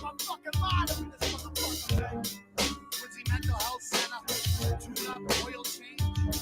I'm fucking motto in this motherfucker. Quincy Mental Health Center. Tune up, oil change.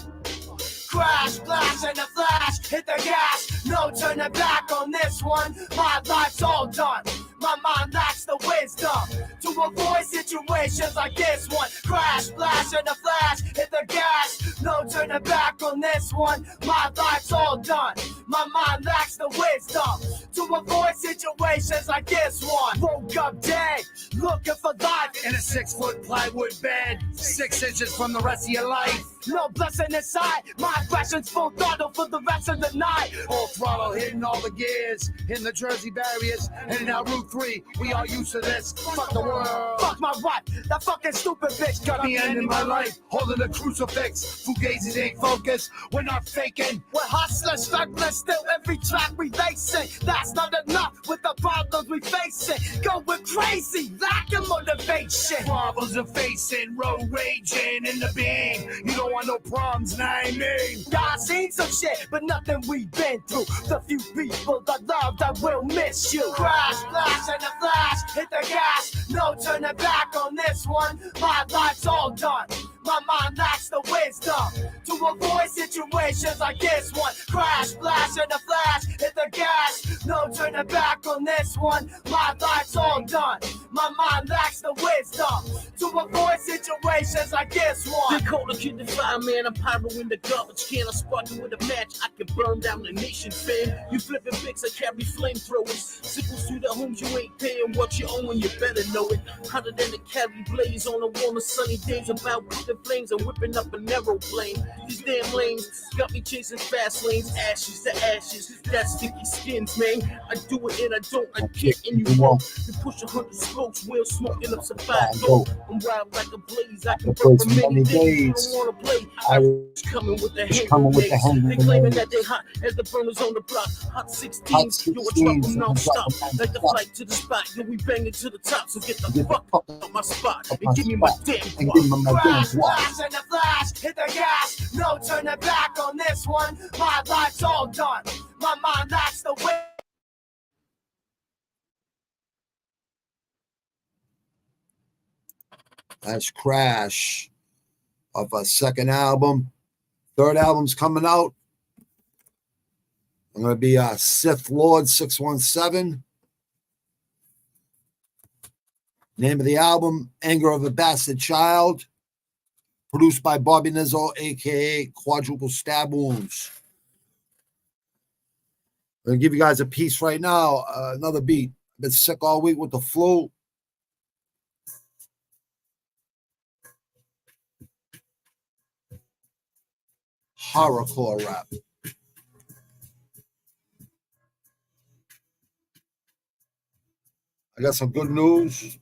Crash, blast, and a flash. Hit the gas. No turning back on this one. My life's all done. My mind lacks the wisdom to avoid situations like this one. Crash, blast, and a flash. Hit the gas. No turning back on this one. My life's all done. My mind lacks the wisdom to avoid situations like this one. Woke up dead, looking for life in a 6-foot plywood bed, 6 inches from the rest of your life. No blessing inside, my aggression's full throttle for the rest of the night. Full throttle, hitting all the gears, in the Jersey barriers, heading out Route 3. We are used to this. Fuck the world. Fuck my wife, that fucking stupid bitch got me ending my life, holding a crucifix. Fugazis ain't focused, we're not faking. We're hustlers, struggling, still every track we lacing. That's not enough with the problems we facing. Going crazy, lacking motivation. Problems are facing, road raging in the beam. You don't want no problems, now I mean. Yeah, I seen some shit, but nothing we've been through. The few people that loved, I will miss you. Crash, flash, and a flash, hit the gas. No turning back on this one. My life's all done. My mind lacks the wisdom to avoid situations like this one. Crash, flash, and a flash, hit the gas. No turning back on this one. My life's all done. My mind lacks the wisdom to avoid situations like this one. They call the kid the fireman, I'm pyro in the garbage can. I spark you with a match, I can burn down the nation, fam. You flipping pics, I carry flamethrowers. Sickles to the homes, you ain't paying what you owe, and you better know it. Hotter than the carry blaze on a warmer sunny days. About the flames, I'm whipping up an aeroplane. These damn lanes got me chasing fast lanes, ashes to ashes. That's sticky skins, man. I do it and I don't, I get and you won't. You push 100 spokes, wheel smoking up some fire. I'm wild like a blaze, I can burn for many days. You don't wanna play. I was coming with the hand. They claiming that they hot as the burners on the block. Hot 16s, you a trouble non-stop. Like the flight to the spot, yo, we banging to the top. So get the fuck out my spot and give me my damn guap. Crash, flash, and a flash, hit the gas. No turning back on this one. My life's all done. My mind lacks the way. That's Crash of a second album. Third album's coming out. I'm going to be Sith Lord 617. Name of the album, Anger of a Bastard Child. Produced by Bobby Nizzo, a.k.a. Quadruple Stab Wounds. I'm going to give you guys a piece right now, another beat. I've been sick all week with the flu. Horrorcore rap. I got some good news.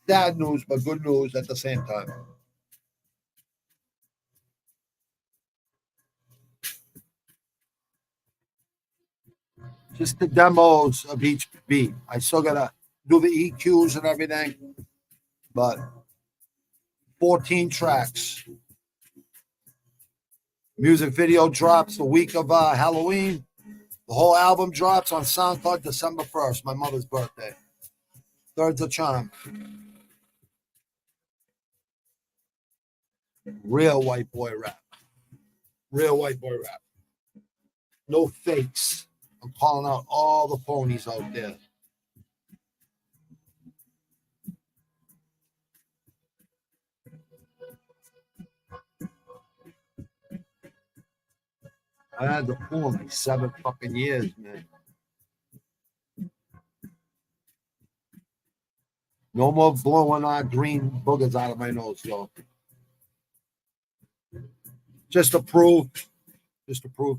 Bad news, but good news at the same time. Just the demos of each beat. I still got to do the EQs and everything, but 14 tracks. Music video drops the week of Halloween. The whole album drops on SoundCloud December 1st, my mother's birthday. Third's a charm. Real white boy rap. Real white boy rap. No fakes. I'm calling out all the phonies out there. I had the pool like 7 fucking years, man. No more blowing green boogers out of my nose, yo. Just to prove to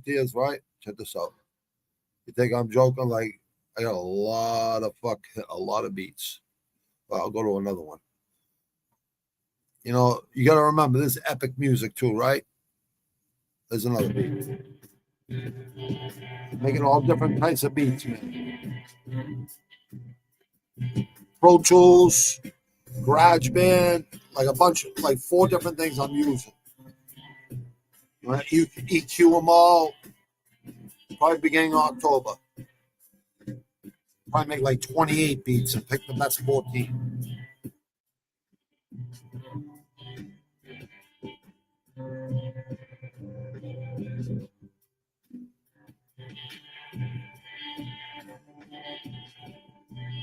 you, right? Check this out. You think I'm joking? Like, I got a lot of beats. Well, I'll go to another one. You know, you got to remember, this is epic music too, right? There's another beat. Making all different types of beats, man. Pro Tools, GarageBand, like 4 different things I'm using. Right? You can EQ them all. Probably beginning of October. Probably make like 28 beats and pick the best 14.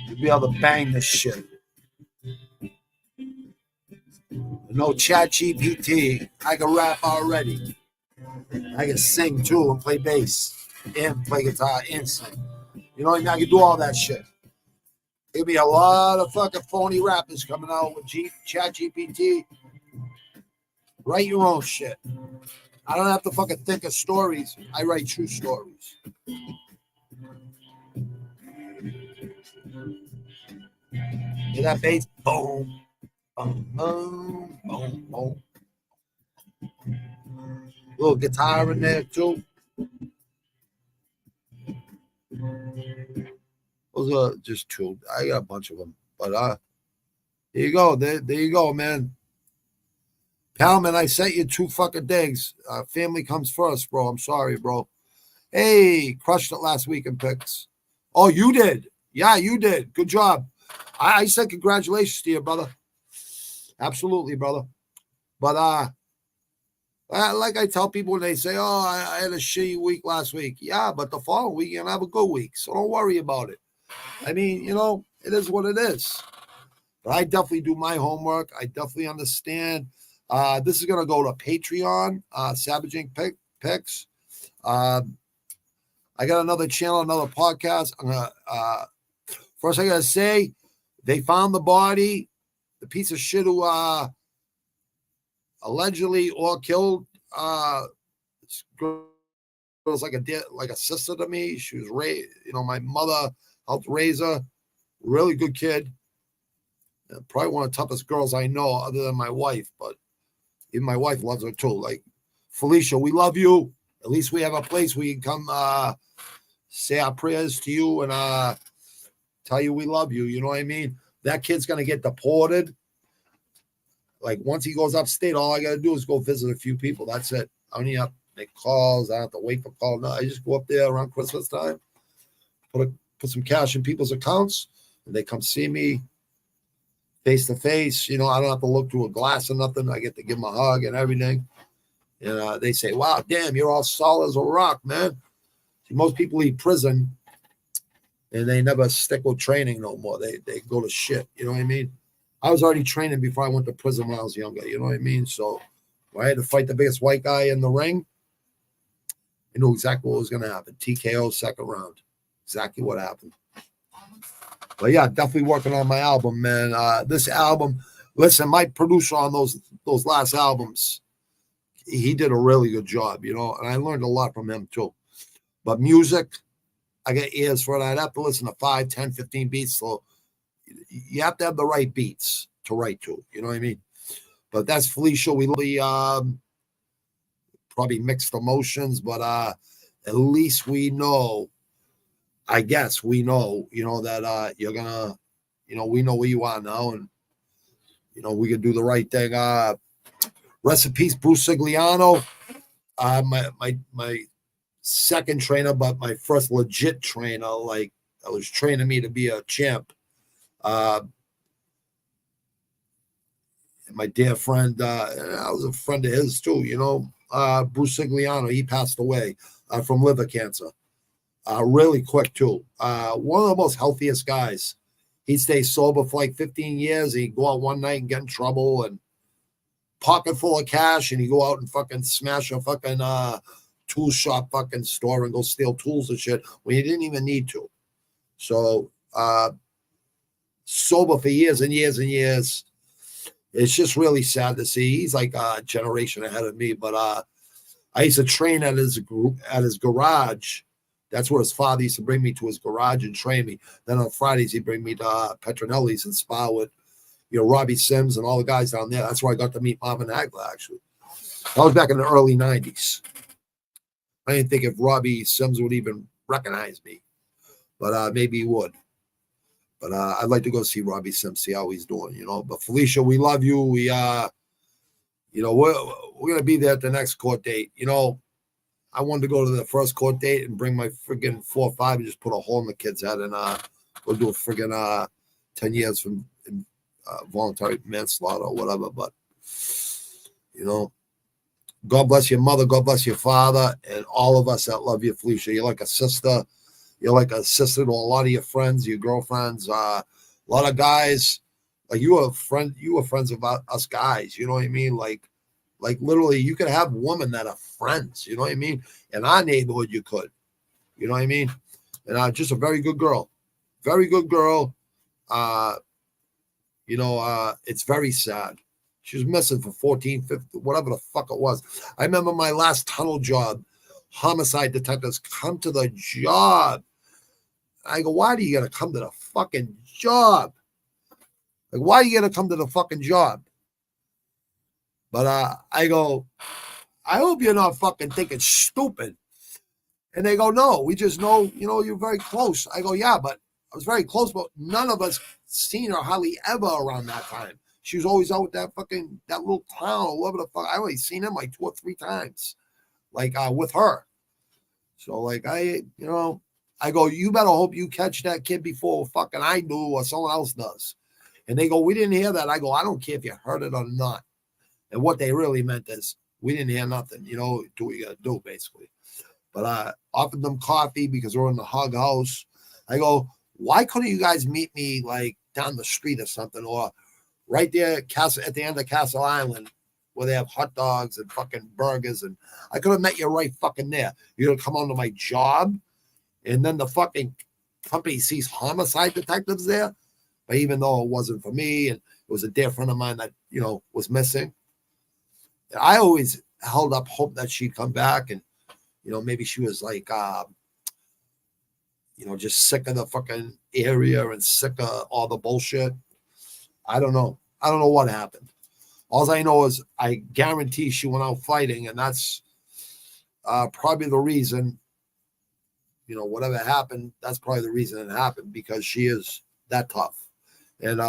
You'll be able to bang this shit. No chat GPT. I can rap already. I can sing too and play bass and play guitar and sing. You know what I mean? I can do all that shit. There'll be a lot of fucking phony rappers coming out with chat GPT. Write your own shit. I don't have to fucking think of stories. I write true stories. Hear that bass? Boom. Boom, boom, boom, boom. Little guitar in there too. Those are just two. I got a bunch of them. But there you go. There you go, man. Palman, I sent you 2 fucking things. Family comes first, bro. I'm sorry, bro. Hey, crushed it last week in picks. Oh, you did. Yeah, you did. Good job. I said congratulations to you, brother. Absolutely, brother. But like I tell people when they say, oh, I had a shitty week last week. Yeah, but the following week you're gonna have a good week. So don't worry about it. I mean, you know, it is what it is. But I definitely do my homework. I definitely understand. This is gonna go to Patreon, Savage Inc. Picks. I got another channel, another podcast. I'm gonna first I gotta say they found the body, the piece of shit who allegedly or killed this girl was like a sister to me. She was raised, you know, my mother helped raise her. Really good kid. Probably one of the toughest girls I know other than my wife, but even my wife loves her too. Like, Felicia, we love you. At least we have a place where you can come say our prayers to you and tell you we love you. You know what I mean? That kid's going to get deported. Like, once he goes upstate, all I got to do is go visit a few people. That's it. I don't even have to make calls. I don't have to wait for calls. No, I just go up there around Christmas time, put some cash in people's accounts, and they come see me face to face. You know, I don't have to look through a glass or nothing. I get to give them a hug and everything. And they say, wow, damn, you're all solid as a rock, man. See, most people leave prison and they never stick with training no more. They go to shit. You know what I mean? I was already training before I went to prison when I was younger. You know what I mean? So when I had to fight the biggest white guy in the ring, I knew exactly what was going to happen. TKO second round. Exactly what happened. But yeah, definitely working on my album, man. This album, listen, my producer on those last albums, he did a really good job, you know, and I learned a lot from him too. But music, I got ears for it. I'd have to listen to 5, 10, 15 beats. So you have to have the right beats to write to, you know what I mean? But that's Felicia. We probably mixed emotions, but at least we know, I guess we know, you know, that you're gonna, you know, we know where you are now, and you know, we can do the right thing. Rest in peace, Bruce Sigliano. My second trainer, but my first legit trainer, like I was training me to be a champ. My dear friend, I was a friend of his too, you know, Bruce Sigliano, he passed away from liver cancer. Really quick too. One of the most healthiest guys. He'd stay sober for like 15 years. He'd go out one night and get in trouble and pocket full of cash, and he'd go out and fucking smash a fucking tool shop fucking store and go steal tools and shit when he didn't even need to. So sober for years and years and years. It's just really sad to see. He's like a generation ahead of me, but I used to train at his garage. That's where his father used to bring me to his garage and train me. Then on Fridays, he'd bring me to Petronelli's and spar with, you know, Robbie Sims and all the guys down there. That's where I got to meet Marvin Hagler, actually. That was back in the early 90s. I didn't think if Robbie Sims would even recognize me, but maybe he would. But I'd like to go see Robbie Sims, see how he's doing, you know. But Felicia, we love you. We, you know, we're going to be there at the next court date. You know, I wanted to go to the first court date and bring my friggin' 4 or 5 and just put a hole in the kid's head and go do a friggin' 10 years from voluntary manslaughter or whatever. But, you know, God bless your mother. God bless your father. And all of us that love you, Felicia. You're like a sister. You're like a sister to a lot of your friends, your girlfriends, a lot of guys. Like you were friends of us guys. You know what I mean? Like literally, you could have women that are friends. You know what I mean? In our neighborhood, you could. You know what I mean? And just a very good girl. Very good girl. It's very sad. She was missing for 14, 15, whatever the fuck it was. I remember my last tunnel job, homicide detectives come to the job. I go, why do you gotta come to the fucking job? Like, why are you gonna come to the fucking job? But I go, I hope you're not fucking thinking stupid. And they go, no, we just know, you're very close. I go, yeah, but I was very close, but none of us seen her hardly ever around that time. She was always out with that little clown or whatever the fuck. I only seen him like 2 or 3 times, like with her. So like I go, you better hope you catch that kid before fucking I do or someone else does. And they go, we didn't hear that. I go, I don't care if you heard it or not. And what they really meant is we didn't hear nothing, do what you got to do, basically. But I offered them coffee because we're in the hug house. I go, why couldn't you guys meet me like down the street or something, or right there at the end of Castle Island where they have hot dogs and fucking burgers, and I could have met you right fucking there. You're gonna come onto my job, and then the fucking company sees homicide detectives there. But even though it wasn't for me, and it was a dear friend of mine that was missing, I always held up hope that she'd come back, and maybe she was like just sick of the fucking area and sick of all the bullshit. I don't know what happened. All I know is I guarantee she went out fighting, and that's probably the reason, whatever happened, that's probably the reason it happened, because she is that tough. And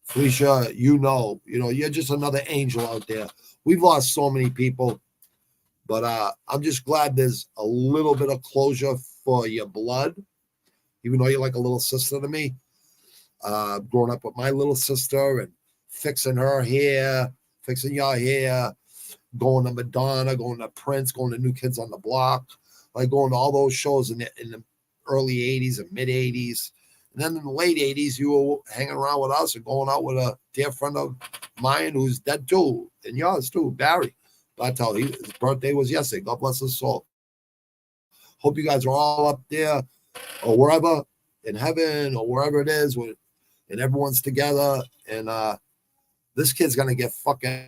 Felicia, you're just another angel out there. We've lost so many people, but I'm just glad there's a little bit of closure for your blood, even though you're like a little sister to me. Growing up with my little sister and fixing her hair, fixing your hair, going to Madonna, going to Prince, going to New Kids on the Block, like going to all those shows in the early 80s and mid 80s. And then in the late 80s, you were hanging around with us and going out with a dear friend of mine who's dead too, and yours too, Barry. But I tell you, his birthday was yesterday. God bless his soul. Hope you guys are all up there or wherever in heaven or wherever it is, and everyone's together. And this kid's gonna get fucking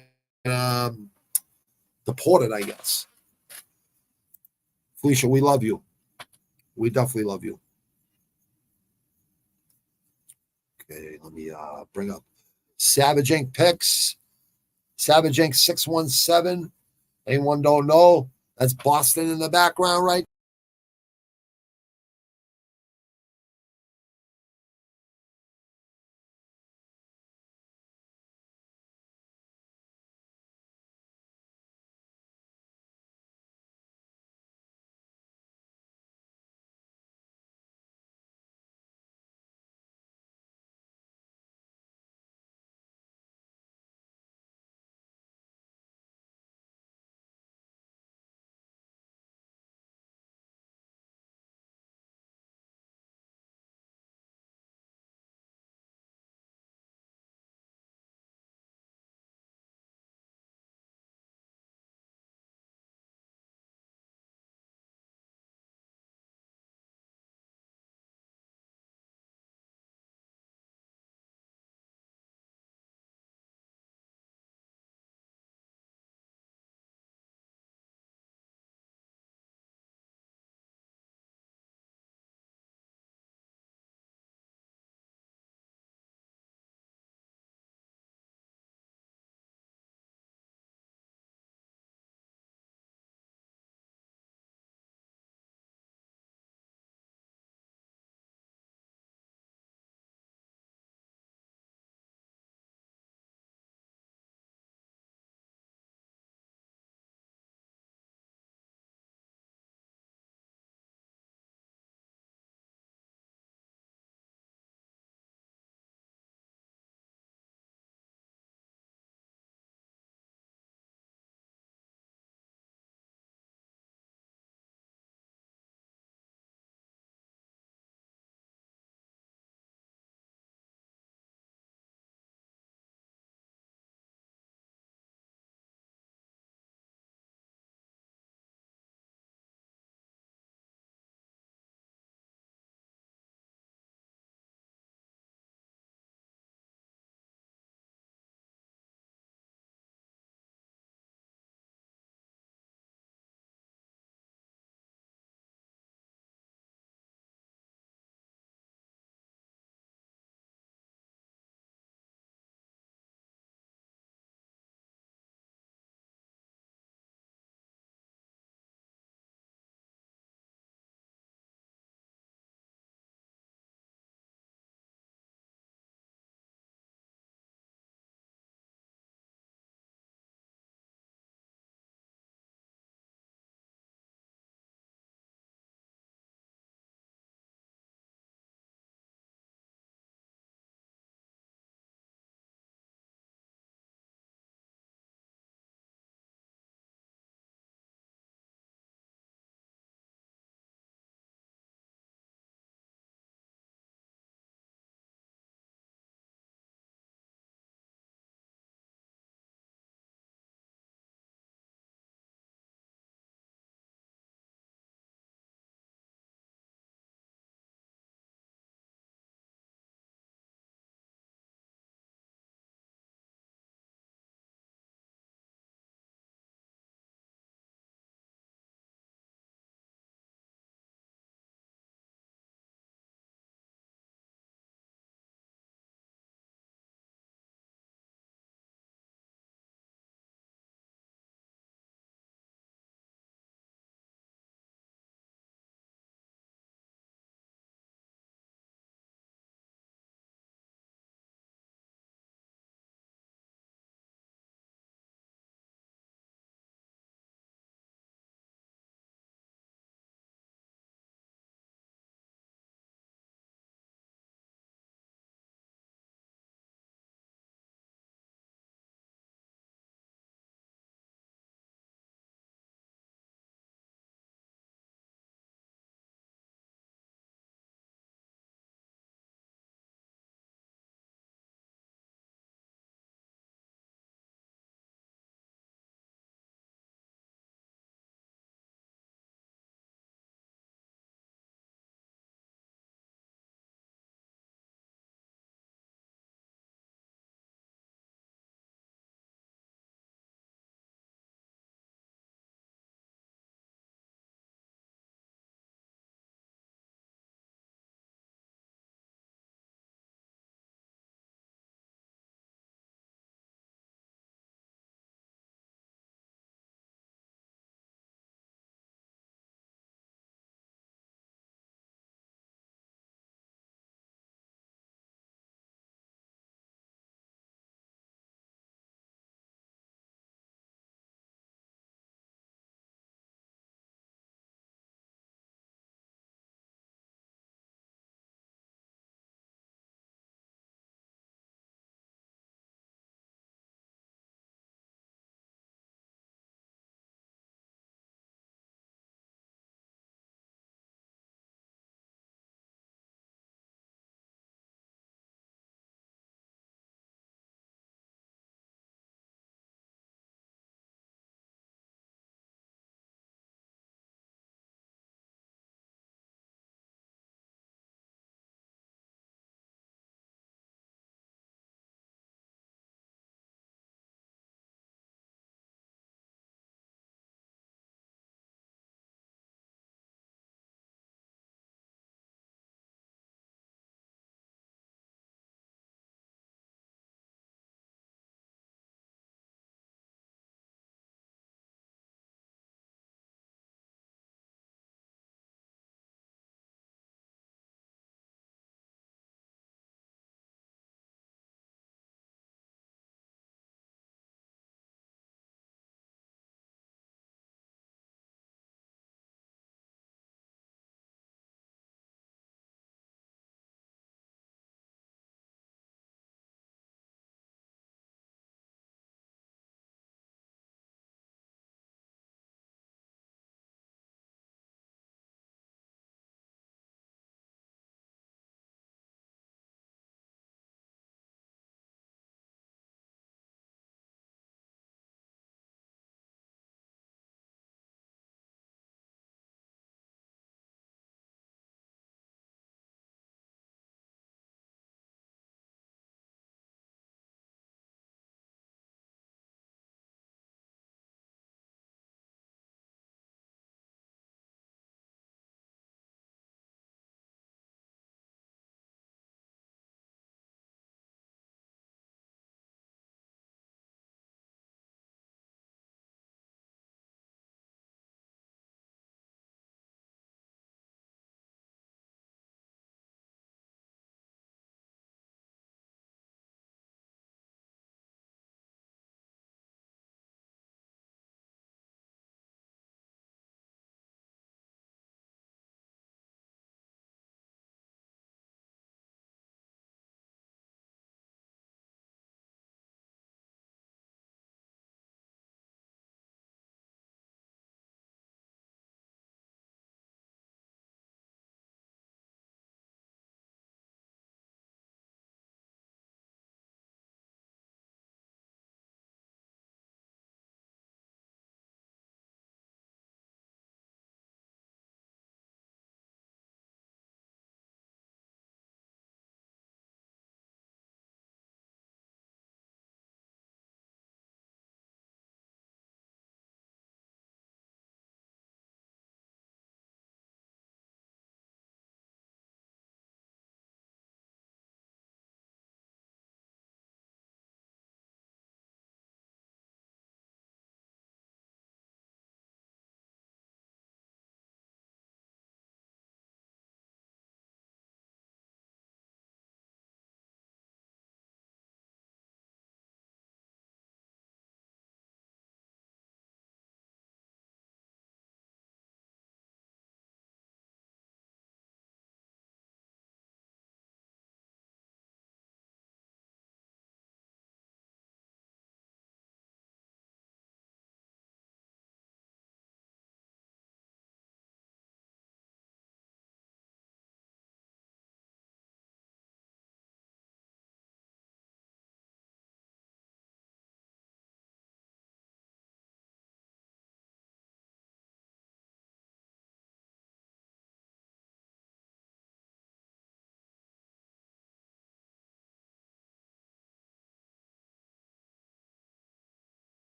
deported, I guess. Felicia, we love you. We definitely love you. Okay, let me bring up Savage Inc. Picks. Savage Inc. 617. Anyone don't know? That's Boston in the background right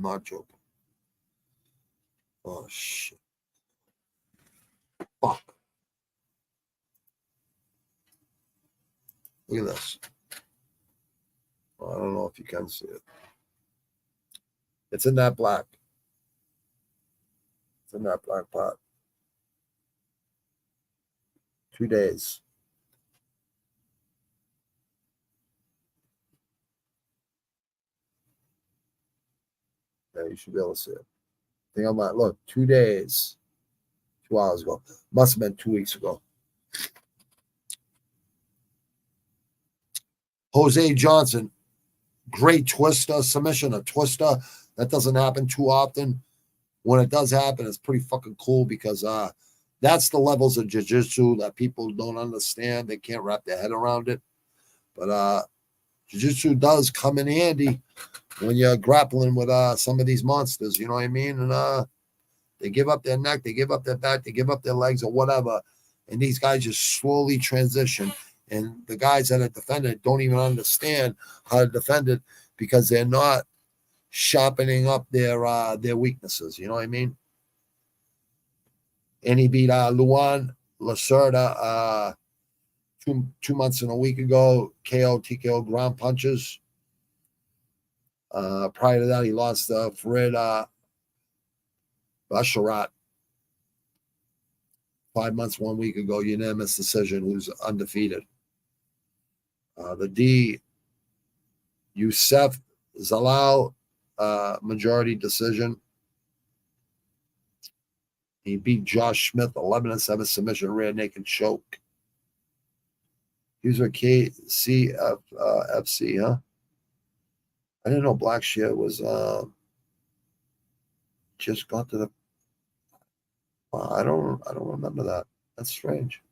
I'm not joking. Oh, shit. Fuck. Look at this. I don't know if you can see it. It's in that black. It's in that black pot. 2 days. Yeah, you should be able to see it. I think I'm like, look, 2 days. 2 hours ago. Must have been 2 weeks ago. Jose Johnson. Great twister submission. A twister. That doesn't happen too often. When it does happen, it's pretty fucking cool because that's the levels of jiu-jitsu that people don't understand. They can't wrap their head around it. But jiu-jitsu does come in handy when you're grappling with some of these monsters, you know what I mean? And they give up their neck, they give up their back, they give up their legs or whatever. And these guys just slowly transition. And the guys that are defending it don't even understand how to defend it because they're not sharpening up their weaknesses, you know what I mean? And he beat Luan Lacerda 2 months and a week ago, KO, TKO, ground punches. Prior to that, he lost Farid Basharat 5 months, 1 week ago, unanimous decision, who's undefeated. The D, Youssef Zalal, majority decision. He beat Josh Smith 11-7 submission, rear naked choke. He's with KCFC, huh? I didn't know Blackshear was just got to the. I don't remember that. That's strange.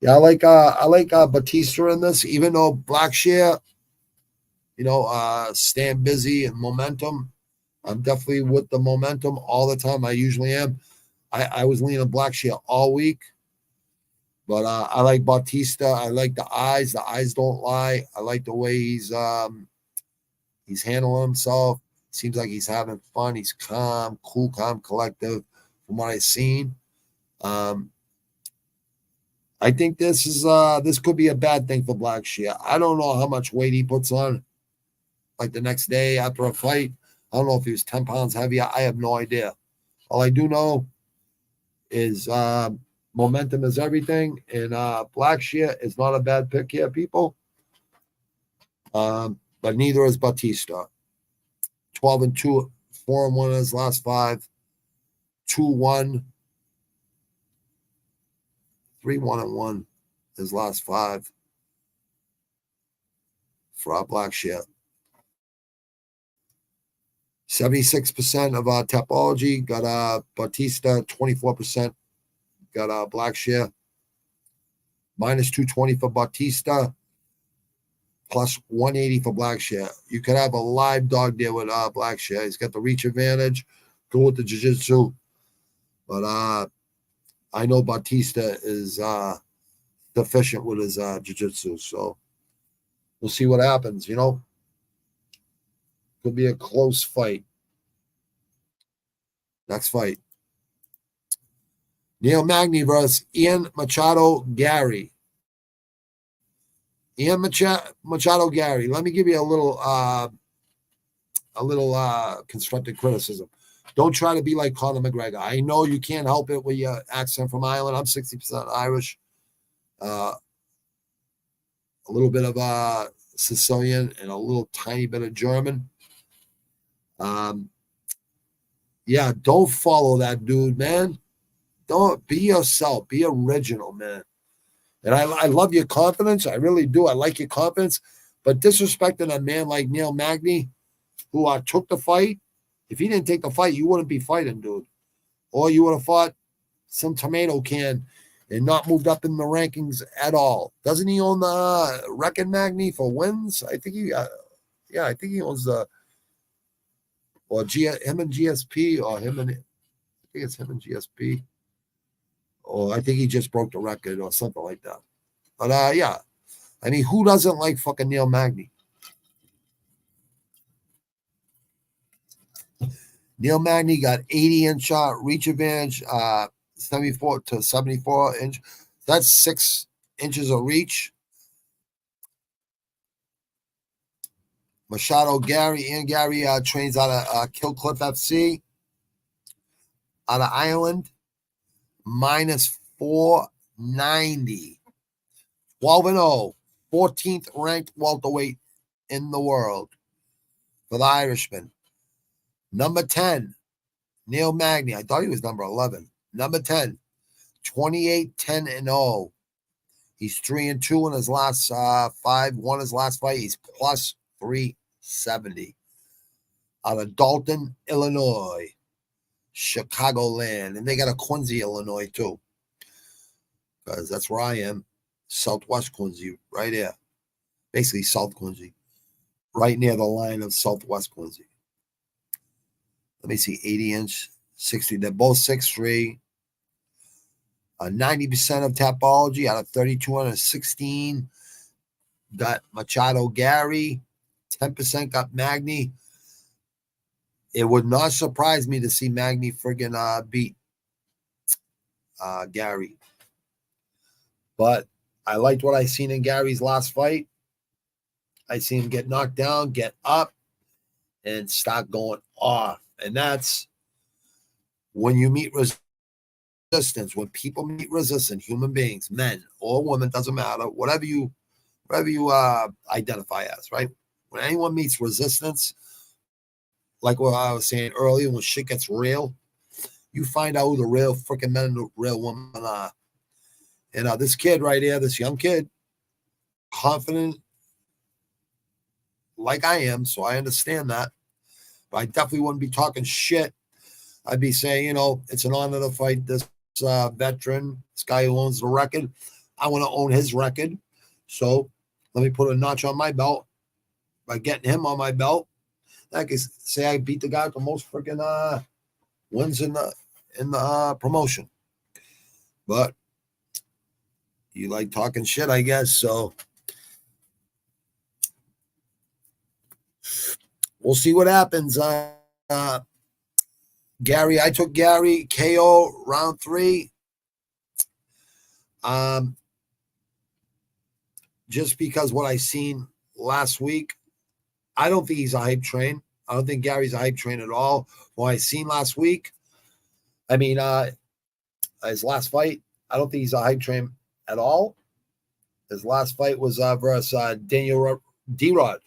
Yeah, I like Batista in this, even though Blackshear, staying busy and momentum. I'm definitely with the momentum all the time. I usually am. I was leaning Blackshear all week. But I like Bautista. I like the eyes. The eyes don't lie. I like the way he's handling himself. Seems like he's having fun. He's calm, cool, calm, collective. From what I've seen, I think this could be a bad thing for Blackshear. I don't know how much weight he puts on, like the next day after a fight. I don't know if he was 10 pounds heavier. I have no idea. All I do know is momentum is everything, and Blackshear is not a bad pick here, people. But neither is Batista. 12-2, 4-1 in his last 5, 2-1, 3-1-1 his last 5 for Blackshear. 76% of Tapology got Batista, 24% got Blackshear. Minus 220 for Batista, plus 180 for Blackshear. You could have a live dog there with Blackshear. He's got the reach advantage. Go with the jiu-jitsu. But I know Batista is deficient with his jiu-jitsu. So we'll see what happens, Could be a close fight. Next fight. Neil Magny versus Ian Machado Gary. Ian Machado Gary. Let me give you a little constructive criticism. Don't try to be like Conor McGregor. I know you can't help it with your accent from Ireland. I'm 60% Irish. A little bit of Sicilian and a little tiny bit of German. Yeah, don't follow that dude, man. Don't be yourself. Be original, man. And I love your confidence. I really do. I like your confidence. But disrespecting a man like Neil Magny, who took the fight, if he didn't take the fight, you wouldn't be fighting, dude. Or you would have fought some tomato can and not moved up in the rankings at all. Doesn't he own the Reckon Magny for wins? I think he owns the, or him and GSP, or him and, I think it's him and GSP. Or I think he just broke the record or something like that. But yeah, I mean, who doesn't like fucking Neil Magny? Neil Magny got 80-inch reach advantage, 74 to 74-inch. That's 6 inches of reach. Machado Gary trains out of Kill Cliff FC out of Ireland. Minus 490. 12-0. 14th ranked welterweight in the world for the Irishman. Number 10, Neil Magny. I thought he was number 11. Number 10, 28-10-0. He's 3-2 in his last 5. Won his last fight. He's plus 370. Out of Dalton, Illinois, Chicagoland. And they got a Quincy, Illinois, too. Because that's where I am. Southwest Quincy, right here. Basically, South Quincy. Right near the line of Southwest Quincy. Let me see, 80-inch, 60. They're both 6'3". 90% of Tapology out of 3,216. Got Machado Gary. 10% got Magny. It would not surprise me to see Magny friggin' beat Gary. But I liked what I seen in Gary's last fight. I seen him get knocked down, get up, and start going off. And that's when you meet resistance. When people meet resistance, human beings, men or women, doesn't matter, whatever you identify as, right? When anyone meets resistance, like what I was saying earlier, when shit gets real, you find out who the real freaking men and the real women are. And this kid right here, this young kid, confident like I am, so I understand that. But I definitely wouldn't be talking shit. I'd be saying, it's an honor to fight this veteran, this guy who owns the record. I want to own his record. So let me put a notch on my belt by getting him on my belt. I can say I beat the guy with the most freaking wins in the promotion. But you like talking shit, I guess. So we'll see what happens. Gary, I took Gary KO round 3. Just because what I seen last week, I don't think he's a hype train. I don't think Gary's a hype train at all. What I seen last week, I mean, his last fight, I don't think he's a hype train at all. His last fight was versus Daniel D-Rod.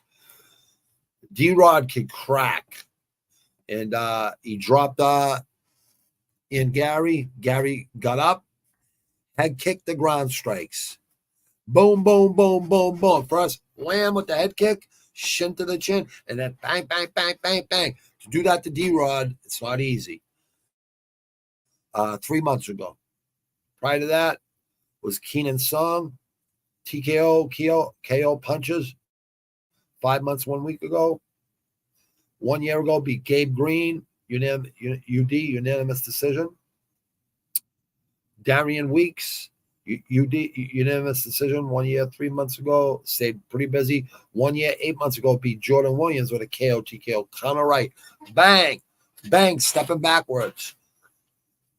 D-Rod can crack. And he dropped in Gary. Gary got up, head kicked the ground strikes. Boom, boom, boom, boom, boom. First, wham with the head kick, shin to the chin, and then bang, bang, bang, bang, bang. To do that to D-Rod, it's not easy. 3 months ago. Prior to that was Keenan Song, TKO, KO punches. 5 months, 1 week ago. 1 year ago, beat Gabe Green, unanimous decision. Darian Weeks, unanimous decision 1 year, 3 months ago. Stayed pretty busy. 1 year, 8 months ago, beat Jordan Williams with a KO, TKO. Counter right. Bang, bang, stepping backwards.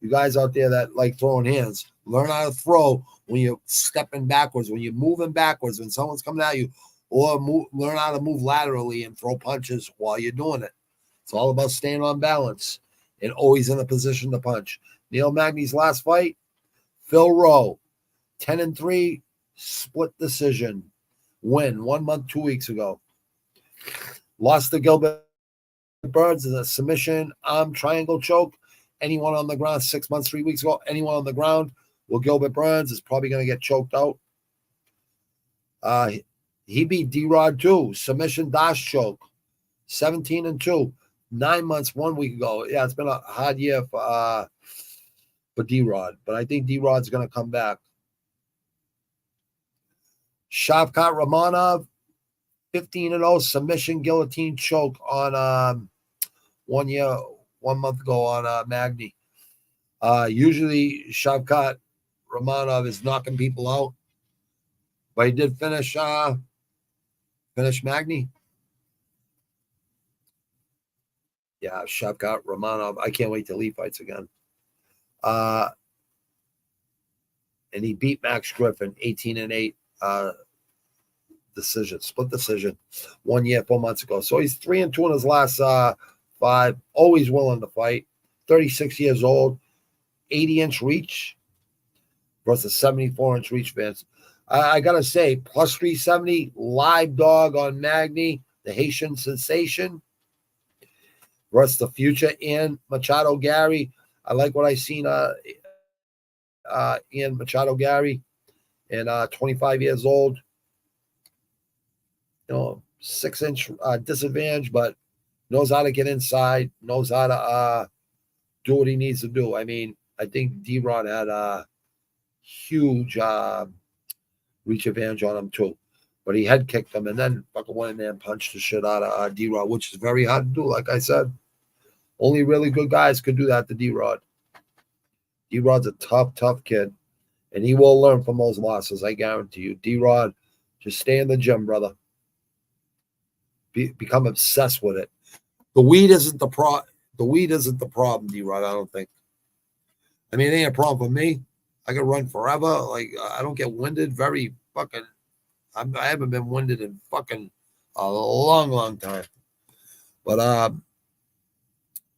You guys out there that like throwing hands, learn how to throw when you're stepping backwards, when you're moving backwards, when someone's coming at you, or learn how to move laterally and throw punches while you're doing it. It's all about staying on balance and always in a position to punch. Neil Magny's last fight, Phil Rowe, 10-3, split decision, win 1 month, 2 weeks ago. Lost to Gilbert Burns in a submission arm triangle choke. Anyone on the ground 6 months, 3 weeks ago, anyone on the ground with Gilbert Burns is probably going to get choked out. He beat D-Rod too. Submission dash choke. 17-2. 9 months, 1 week ago. Yeah, it's been a hard year for D-Rod. But I think D-Rod's going to come back. Shavkat Ramonov, 15-0. Submission guillotine choke on 1 year, 1 month ago on Magny. Usually Shavkat Ramonov is knocking people out. But he did finish Magny. Yeah, Shavkat Romanov. I can't wait till he fights again. And he beat Max Griffin 18-8 decision, split decision 1 year, 4 months ago. So he's 3-2 in his last 5, always willing to fight. 36 years old, 80-inch reach versus 74-inch reach, Vince. I got to say, plus 370, live dog on Magny, the Haitian sensation versus the future Ian Machado Gary. I like what I seen Ian Machado Gary, and 25 years old. 6-inch disadvantage, but knows how to get inside, knows how to do what he needs to do. I mean, I think D-Rod had a huge reach advantage on him too, but he head kicked him and then fucking went in there and punched the shit out of D-Rod, which is very hard to do. Like I said, only really good guys could do that to D-Rod. D-Rod's a tough kid, and he will learn from those losses. I guarantee you. D-Rod, just stay in the gym, brother. Become obsessed with it. The weed isn't the problem, D-Rod. I don't think. I mean, it ain't a problem for me. I can run forever. Like, I don't get winded very fucking. I haven't been winded in fucking a long time. But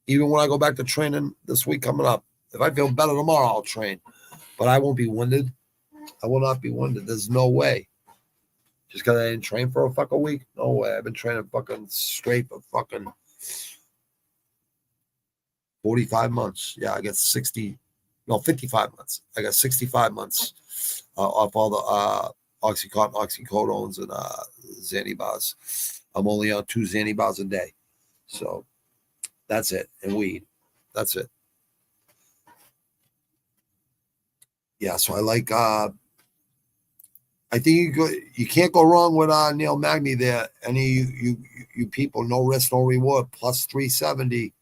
even when I go back to training this week coming up, if I feel better tomorrow, I'll train. But I won't be winded. I will not be winded. There's no way. Just because I didn't train for a fucking week? No way. I've been training fucking straight for fucking 45 months. Yeah, I got 55 months. I got 65 months off all the Oxycontin, oxycodones, and Xanibars. I'm only on 2 Xanibars a day. So that's it. And weed. That's it. Yeah, so I like I think you can't go wrong with Neil Magny there. Any you people, no risk, no reward, plus 370.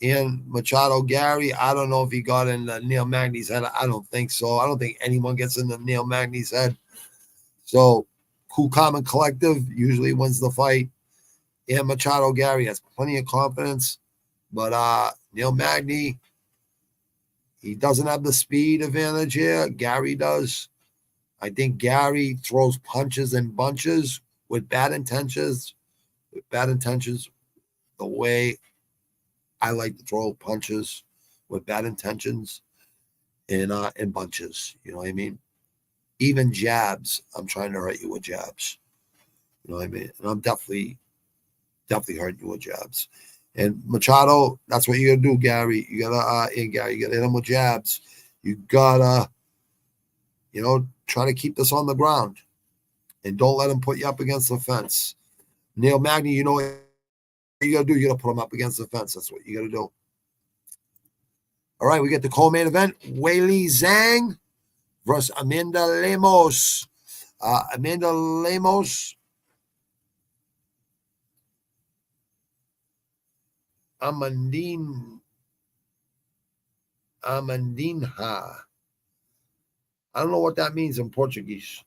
Ian Machado Gary, I don't know if he got in Neil Magny's head. I don't think so. I don't think anyone gets into Neil Magny's head. So, Cool Common Collective usually wins the fight. Ian Machado Gary has plenty of confidence, but Neil Magny, he doesn't have the speed advantage here. Gary does. I think Gary throws punches in bunches with bad intentions. The way I like to throw punches with bad intentions in bunches. You know what I mean? Even jabs. I'm trying to hurt you with jabs. You know what I mean? And I'm definitely hurting you with jabs. And Machado, that's what you gotta do, Gary. You gotta you gotta hit him with jabs. You gotta, try to keep this on the ground. And don't let him put you up against the fence. Neil Magny, you know what you gotta do? You gotta put him up against the fence. That's what you gotta do. All right, we get the co-main event. Weili Zhang versus Amanda Lemos. Amanda Lemos. Amandinha. I don't know what that means in Portuguese.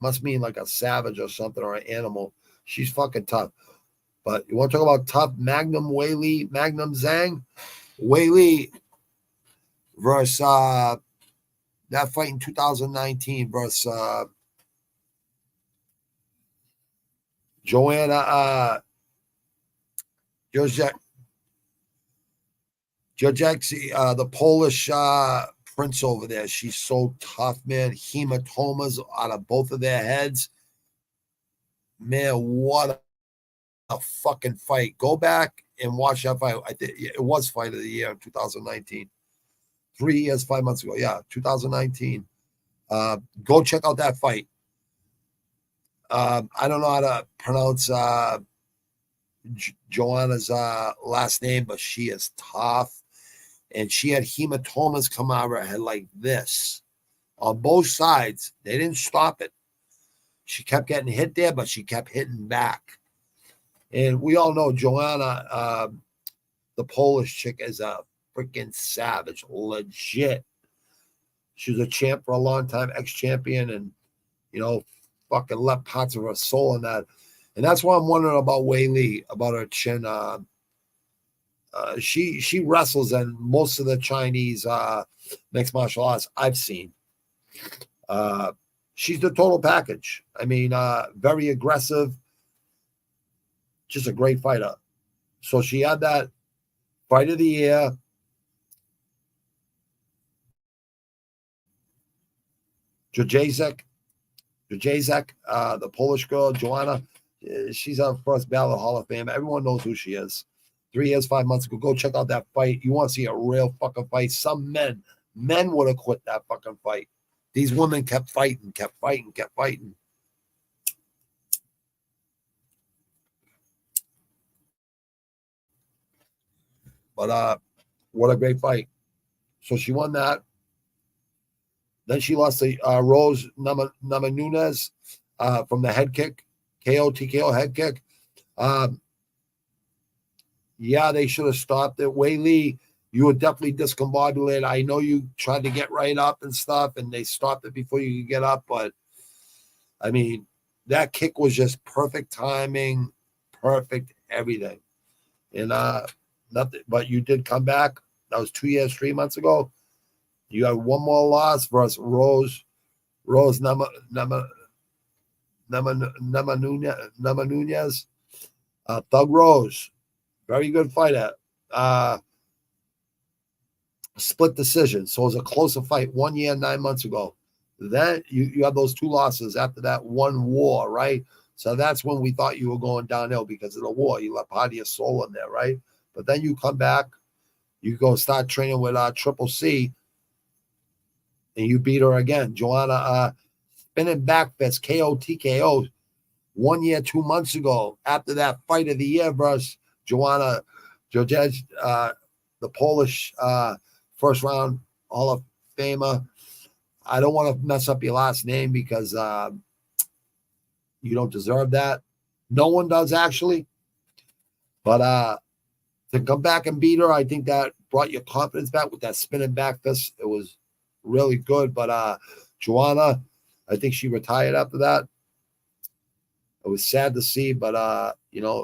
Must mean like a savage or something, or an animal. She's fucking tough. But you want to talk about tough? Magnum Zhang. Weili versus that fight in 2019 versus Joanna Jojecki, the Polish prince over there. She's so tough, man. Hematomas out of both of their heads. Man, what a fucking fight. Go back and watch that fight. I think it was fight of the year in 2019. 3 years, 5 months ago. Yeah, 2019. Go check out that fight. I don't know how to pronounce Joanna's last name, but she is tough. And she had hematomas come out of her head like this on both sides. They didn't stop it. She kept getting hit there, but she kept hitting back. And we all know Joanna, the Polish chick, is a freaking savage, legit. She was a champ for a long time, ex-champion, and, fucking left parts of her soul in that. And that's why I'm wondering about Wei Li, about her chin. She wrestles in most of the Chinese mixed martial arts I've seen. She's the total package. I mean, very aggressive, just a great fighter. So she had that fight of the year. Jacek, the Polish girl, Joanna, she's our first ballot Hall of Fame. Everyone knows who she is. 3 years, 5 months ago, go check out that fight. You want to see a real fucking fight. Some men would have quit that fucking fight. These women kept fighting. But what a great fight. So she won that. Then she lost to Rose Namajunas from the head kick, TKO head kick. Yeah, they should have stopped it. Wei Li, you were definitely discombobulated. I know you tried to get right up and stuff, and they stopped it before you could get up. But, I mean, that kick was just perfect timing, perfect everything. And nothing. But you did come back. That was 2 years, 3 months ago. You had one more loss versus Rose Namajunas. Thug Rose. Very good fighter. Split decision. So it was a closer fight 1 year, 9 months ago. Then you have those 2 losses after that one war, right? So that's when we thought you were going downhill because of the war. You left part of your soul in there, right? But then you come back, you go start training with Triple C, and you beat her again. Joanna, spinning back fist, KO, TKO, 1 year, 2 months ago. After that fight of the year versus Joanna Jojec, the Polish first round Hall of Famer. I don't want to mess up your last name because you don't deserve that. No one does, actually. But to come back and beat her, I think that brought your confidence back with that spinning back fist. It was really good. But Joanna, I think she retired after that. It was sad to see, but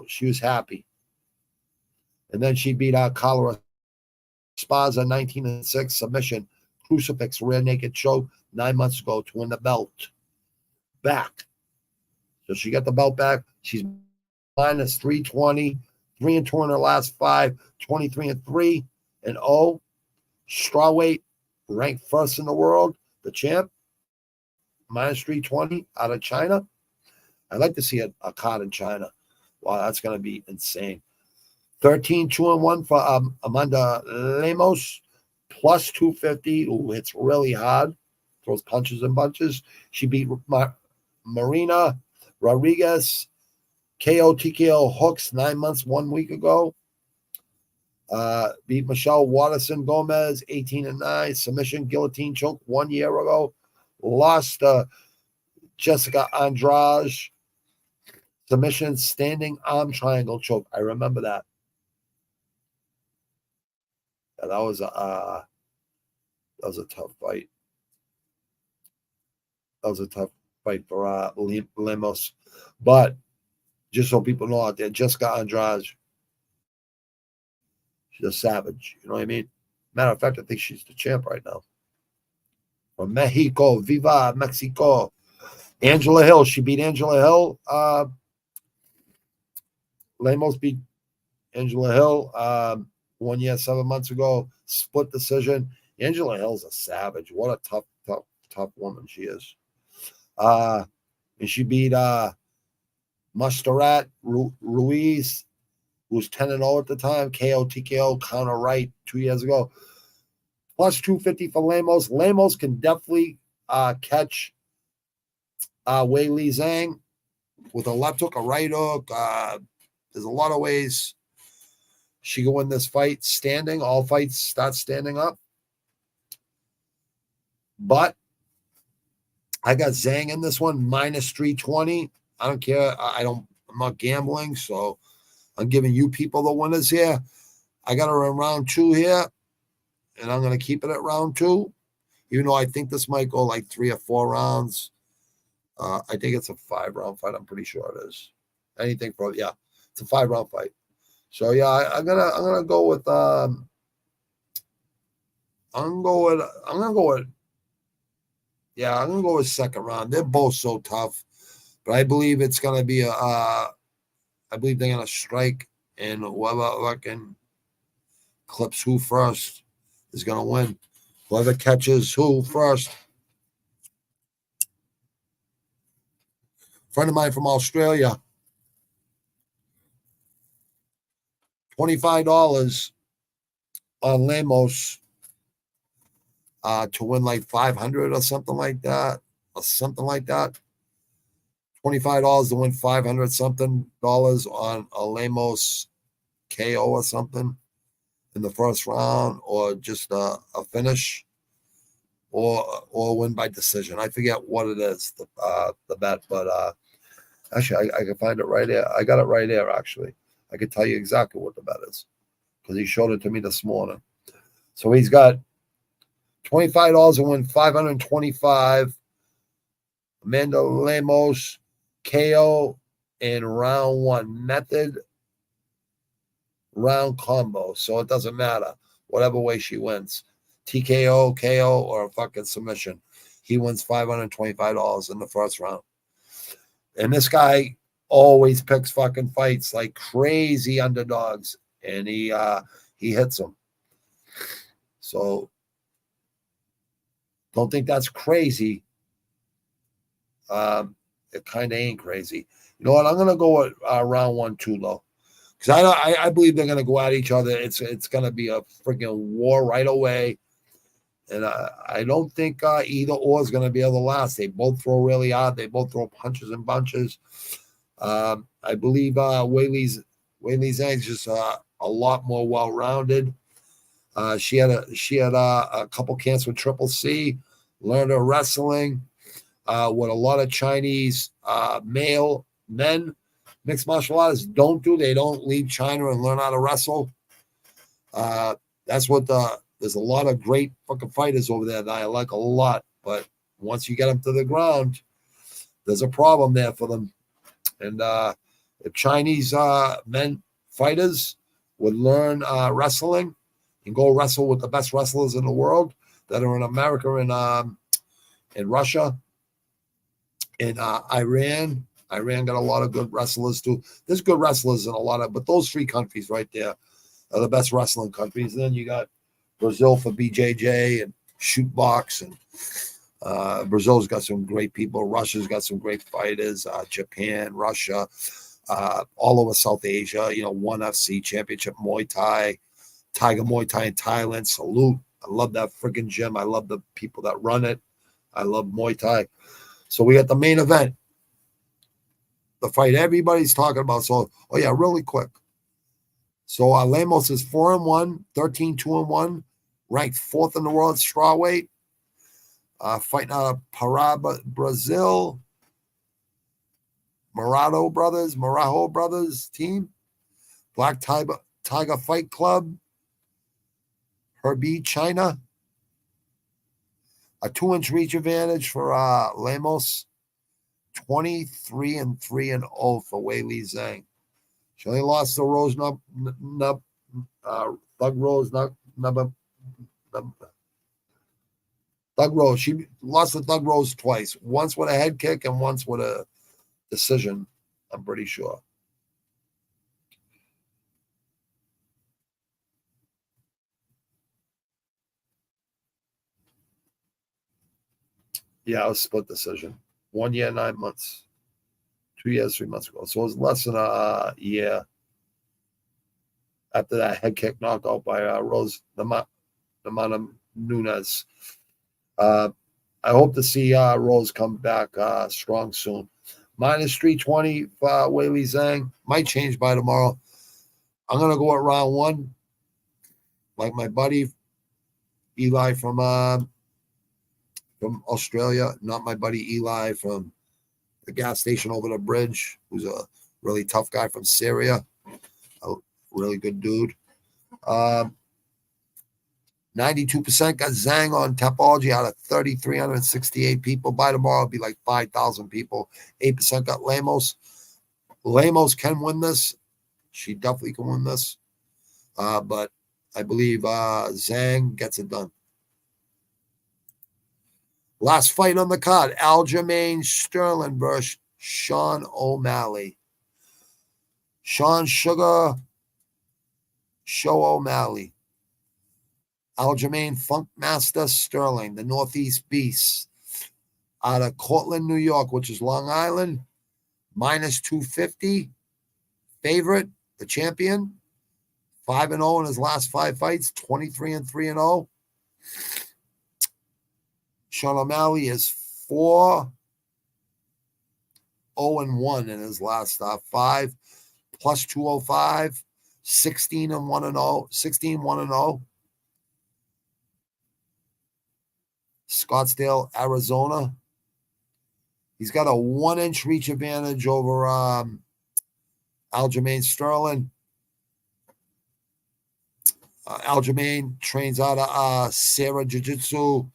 she was happy. And then she beat Carla Esparza 19-6 submission, crucifix, rear naked choke 9 months ago to win the belt back. So she got the belt back. She's minus 320, 3-2 in her last 5, 23-3 and 0. Strawweight, ranked first in the world, the champ, minus 320 out of China. I'd like to see a card in China. Wow, that's going to be insane. 13-2-1 for Amanda Lemos, plus 250, who hits really hard, throws punches and bunches. She beat Marina Rodriguez, KO, TKO hooks 9 months, 1 week ago. Beat Michelle Watterson Gomez, 18-9, submission, guillotine choke 1 year ago. Lost Jessica Andrade, submission, standing arm triangle choke. I remember that. And that was a tough fight. That was a tough fight for Lemos. But just so people know out there, Jessica Andrade, she's a savage. You know what I mean? Matter of fact, I think she's the champ right now. From Mexico, Viva Mexico. Angela Hill, she beat Angela Hill. Lemos beat Angela Hill 1 year, 7 months ago. Split decision. Angela Hill's a savage. What a tough woman she is. And she beat Mustarat Ruiz, who was 10-0 at the time. KO, TKO, counter right 2 years ago. Plus 250 for Lemos. Lemos can definitely catch Wei Li Zhang with a left hook, a right hook. There's a lot of ways she can win this fight standing. All fights start standing up. But I got Zhang in this one, minus 320. I don't care. I'm not gambling, so I'm giving you people the winners here. I got her in round 2 here, and I'm going to keep it at round 2, even though I think this might go like 3 or 4 rounds. I think it's a 5-round fight. I'm pretty sure it is. Anything for it's a 5-round fight. So yeah, I'm gonna go with I'm gonna go with second round. They're both so tough, but I believe it's gonna be I believe they're gonna strike, and whoever fucking clips who first is gonna win. Whoever catches who first. Friend of mine from Australia, $25 on Lemos to win like 500 or something like that. $25 to win 500 something dollars on a Lemos KO or something in the first round, or just a finish, or win by decision. I forget what it is, the bet, but actually I can find it right there. I got it right there. Actually, I could tell you exactly what the bet is because he showed it to me this morning. So he's got $25 to win 525. Amanda Lemos KO in round one, method round combo. So it doesn't matter whatever way she wins, TKO, KO, or a fucking submission. He wins $525 in the first round. And this guy always picks fucking fights like crazy underdogs, and he hits them. So don't think that's crazy. It kind of ain't crazy. You know what? I'm gonna go with round 1 too, though, because I believe they're gonna go at each other. It's gonna be a freaking war right away, and I don't think either or is gonna be able to last. They both throw really hard. They both throw punches and bunches. I believe Weili Zhang is just a lot more well-rounded. She had a couple camps with Triple C, learned her wrestling. What a lot of Chinese male men, mixed martial artists don't do. They don't leave China and learn how to wrestle. That's what there's a lot of great fucking fighters over there that I like a lot. But once you get them to the ground, there's a problem there for them. And if Chinese men fighters would learn wrestling and go wrestle with the best wrestlers in the world that are in America and in Russia, in Iran got a lot of good wrestlers too. There's good wrestlers in a lot of, but those 3 countries right there are the best wrestling countries. And then you got Brazil for BJJ and Shootbox, and Brazil's got some great people. Russia's got some great fighters. Japan, Russia, all over South Asia. You know, ONE FC Championship Muay Thai, Tiger Muay Thai in Thailand. Salute. I love that freaking gym. I love the people that run it. I love Muay Thai. So we got the main event, the fight everybody's talking about. So, really quick. So Lemos is 4-1, 13-2-1, ranked 4th in the world strawweight. Fighting out of Pará, Brazil. Marajo Brothers team. Black Tiger Fight Club. Herbie, China. A 2-inch reach advantage for Lemos. 23-3-0 for Weili Zhang. She only lost to Thug Rose. She lost to Thug Rose twice. Once with a head kick and once with a decision, I'm pretty sure. Yeah, it was a split decision. 1 year, 9 months. 2 years, 3 months ago. So it was less than a year after that head kick knockout by Rose Namajunas. I hope to see Rose come back strong soon. Minus 320 for Weili Zhang. Might change by tomorrow. I'm going to go at round 1. Like my buddy Eli from Australia, not my buddy Eli from the gas station over the bridge, who's a really tough guy from Syria, a really good dude. 92% got Zhang on Tapology out of 3,368 people. By tomorrow, it'll be like 5,000 people. 8% got Lemos. Lemos can win this. She definitely can win this. But I believe Zhang gets it done. Last fight on the card, Aljamain Sterling versus Sean O'Malley. Sean Sugar Show O'Malley. Aljamain Funkmaster Sterling, the Northeast Beast. Out of Cortland, New York, which is Long Island. Minus 250. Favorite, the champion. 5-0 in his last 5 fights. 23-3-0. Sean O'Malley is 4-0-1 in his last 5. Plus 205. 16-1-0. 16-1-0. Scottsdale, Arizona. He's got a 1-inch reach advantage over Aljamain Sterling. Aljamain trains out of Sarah Jiu-Jitsu,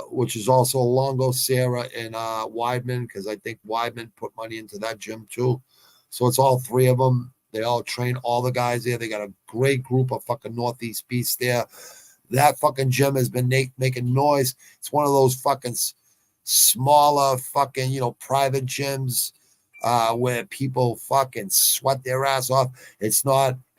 which is also Longo, Sarah, and Weidman, because I think Weidman put money into that gym too. So it's all 3 of them. They all train all the guys there. They got a great group of fucking Northeast beasts there. That fucking gym has been making noise. It's one of those fucking smaller fucking, private gyms where people fucking sweat their ass off.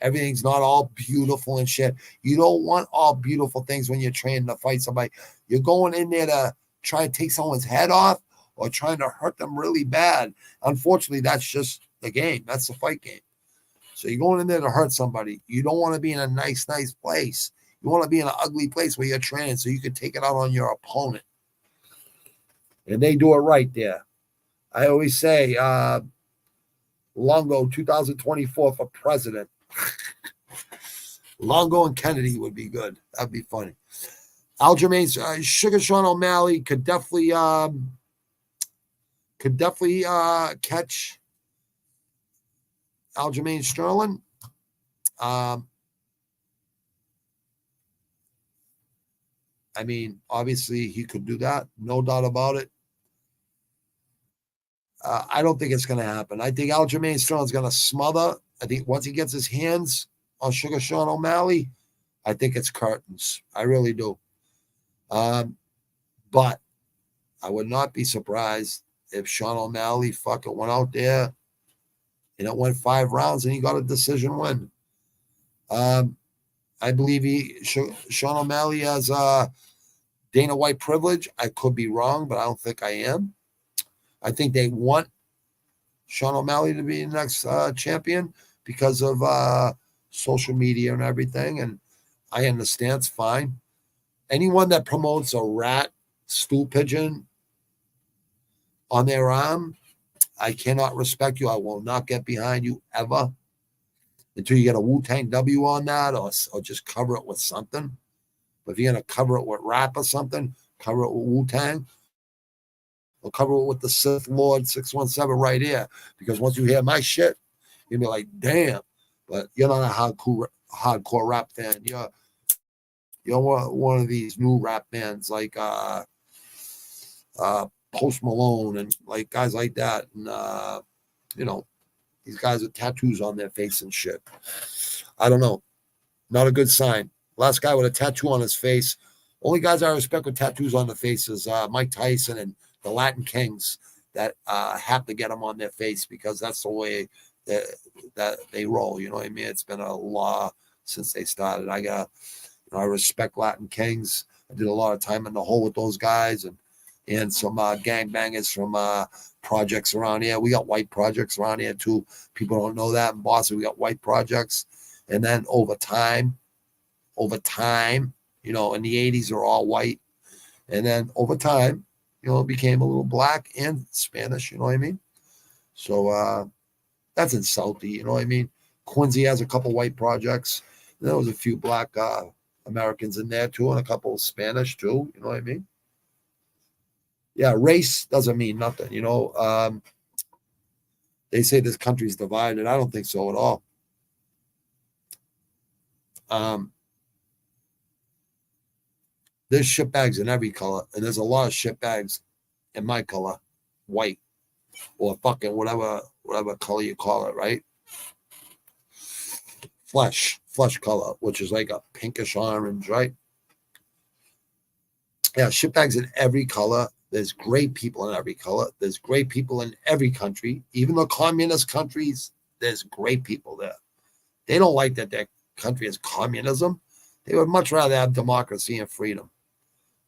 Everything's not all beautiful and shit. You don't want all beautiful things when you're training to fight somebody. You're going in there to try and take someone's head off or trying to hurt them really bad. Unfortunately, that's just the game. That's the fight game. So you're going in there to hurt somebody. You don't want to be in a nice place. You want to be in an ugly place where you're training so you can take it out on your opponent. And they do it right there. I always say, Longo 2024 for president. Longo and Kennedy would be good. That'd be funny. Aljamain's Sugar Sean O'Malley could definitely catch Aljamain Sterling. I mean, obviously he could do that. No doubt about it. I don't think it's going to happen. I think Aljamain Sterling's going to smother. I think once he gets his hands on Sugar Sean O'Malley, I think it's curtains. I really do. But I would not be surprised if Sean O'Malley fucking went out there and it went 5 rounds and he got a decision win. I believe Sean O'Malley has Dana White privilege. I could be wrong, but I don't think I am. I think they want Sean O'Malley to be the next champion because of social media and everything. And I understand, it's fine. Anyone that promotes a rat, stool pigeon on their arm, I cannot respect you. I will not get behind you ever until you get a Wu-Tang W on that or just cover it with something. But if you're going to cover it with rap or something, cover it with Wu-Tang. Or cover it with the Sith Lord 617 right here. Because once you hear my shit, you'll be like, damn. But you're not a hardcore rap fan. You're one of these new rap bands like Post Malone and like guys like that. And, these guys with tattoos on their face and shit. I don't know. Not a good sign. Last guy with a tattoo on his face. Only guys I respect with tattoos on the face is Mike Tyson and the Latin Kings that have to get them on their face because that's the way that they roll. You know what I mean? It's been a law since they started. I respect Latin Kings. I did a lot of time in the hole with those guys and some gangbangers from projects around here. We got white projects around here too. People don't know that. In Boston, we got white projects. And then over time, in the 80s, they're all white. And then over time, it became a little black and Spanish, you know what I mean? So that's insulting, you know what I mean? Quincy has a couple white projects. There was a few black Americans in there too, and a couple of Spanish too, you know what I mean? Yeah, race doesn't mean nothing, They say this country's divided. I don't think so at all. There's shitbags in every color, and there's a lot of shitbags in my color, white, or fucking whatever whatever color you call it, right? Flesh color, which is like a pinkish orange, right? Yeah, shitbags in every color. There's great people in every color. There's great people in every country. Even the communist countries, there's great people there. They don't like that their country is communism. They would much rather have democracy and freedom.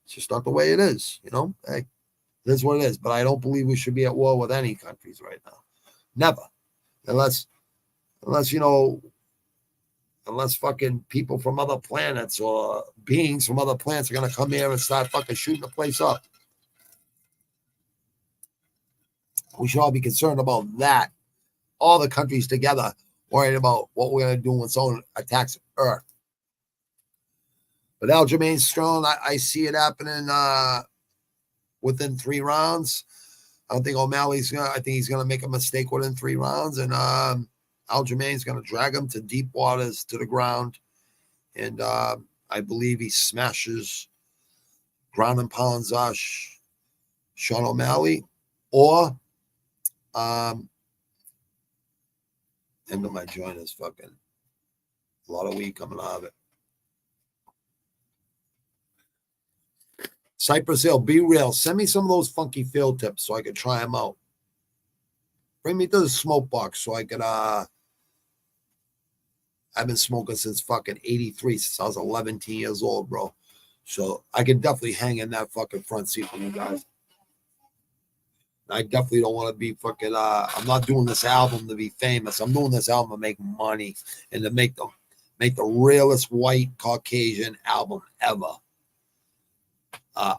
It's just not the way it is, you know? Hey, it is what it is. But I don't believe we should be at war with any countries right now. Never. Unless you know, unless fucking people from other planets or beings from other planets are going to come here and start fucking shooting the place up. We should all be concerned about that. All the countries together worrying about what we're going to do when someone attacks Earth. But Aljamain Sterling, I see it happening within 3 rounds. I don't think O'Malley's I think he's gonna make a mistake within 3 rounds, and Aljamain's gonna drag him to deep waters to the ground. And I believe he smashes ground and pounds Sean O'Malley, or end of my joint is fucking a lot of weed coming out of it. Cypress Hill, be real. Send me some of those funky field tips so I could try them out. Bring me to the smoke box so I could, I've been smoking since fucking 83, since I was 11 years old, bro. So I could definitely hang in that fucking front seat with you guys. I definitely don't want to be fucking, I'm not doing this album to be famous. I'm doing this album to make money and to make the realest white Caucasian album ever.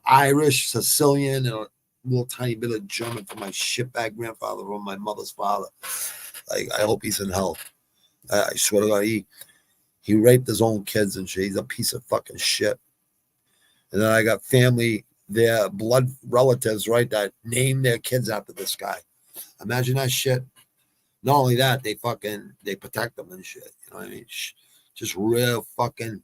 Irish, Sicilian, and a little tiny bit of German from my shitbag grandfather from my mother's father. Like, I hope he's in hell. I swear to God, he raped his own kids and shit. He's a piece of fucking shit. And then I got family, their blood relatives, right, that name their kids after this guy. Imagine that shit. Not only that, they protect them and shit. You know what I mean? Just real fucking,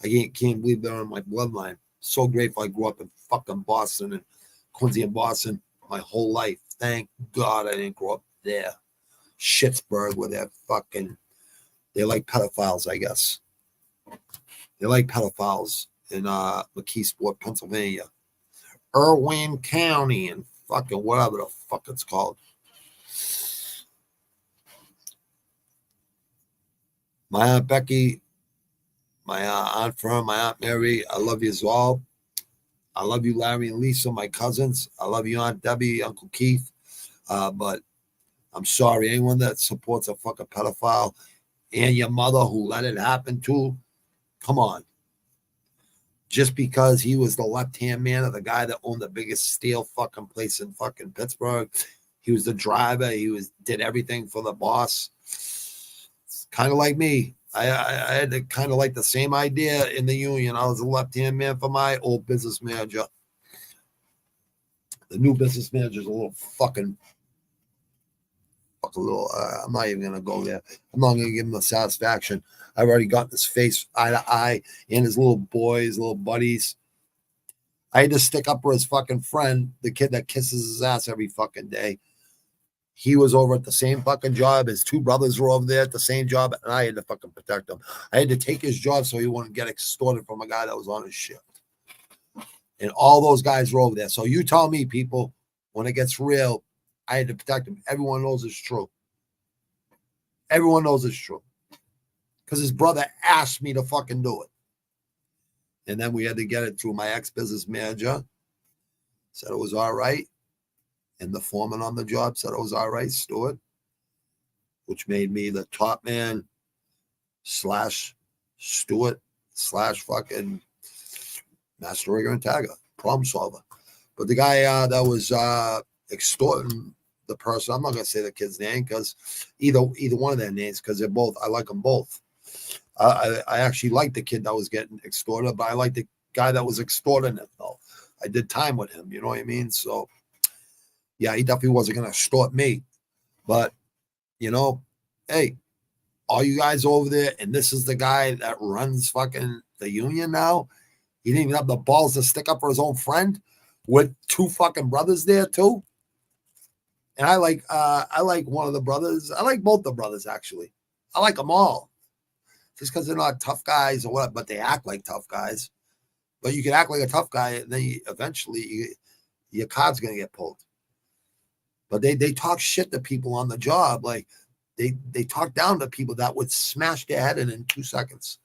I can't believe they're on my bloodline. So grateful I grew up in fucking Boston and Quincy and Boston my whole life. Thank God I didn't grow up there. Schittsburg, where they like pedophiles, I guess. They like pedophiles in McKeesport, Pennsylvania. Irwin County and fucking whatever the fuck it's called. My Aunt Becky, my Aunt Fern, my Aunt Mary, I love you all. I love you, Larry and Lisa, my cousins. I love you, Aunt Debbie, Uncle Keith. But I'm sorry, anyone that supports a fucking pedophile and your mother who let it happen too, come on. Just because he was the left-hand man of the guy that owned the biggest steel fucking place in fucking Pittsburgh. He was the driver. He did everything for the boss. It's kind of like me. I had kind of like the same idea in the union. I was a left-hand man for my old business manager. The new business manager is a little fucking little. I'm not even going to go there. I'm not going to give him the satisfaction. I've already got his face eye to eye and his little boys, little buddies. I had to stick up for his fucking friend, the kid that kisses his ass every fucking day. He was over at the same fucking job. His 2 brothers were over there at the same job, and I had to fucking protect him. I had to take his job so he wouldn't get extorted from a guy that was on his shift. And all those guys were over there. So you tell me, people, when it gets real, I had to protect him. Everyone knows it's true. Everyone knows it's true. Because his brother asked me to fucking do it. And then we had to get it through my ex-business manager. Said it was all right. And the foreman on the job said it was all right, Stuart. Which made me the top man / Stuart / fucking master rigger and tagger, problem solver. But the guy that was extorting the person, I'm not going to say the kid's name because either one of their names, because they're both, I like them both. I actually like the kid that was getting extorted, but I like the guy that was extorting him, though. I did time with him, you know what I mean? So, yeah, he definitely wasn't going to extort me. But, you know, hey, all you guys over there, and this is the guy that runs fucking the union now. He didn't even have the balls to stick up for his own friend with 2 fucking brothers there, too. And I like one of the brothers. I like both the brothers, actually. I like them all. Just because they're not tough guys or what, but they act like tough guys. But you can act like a tough guy, and then your card's going to get pulled. But they talk shit to people on the job. Like, they talk down to people that would smash their head in 2 seconds.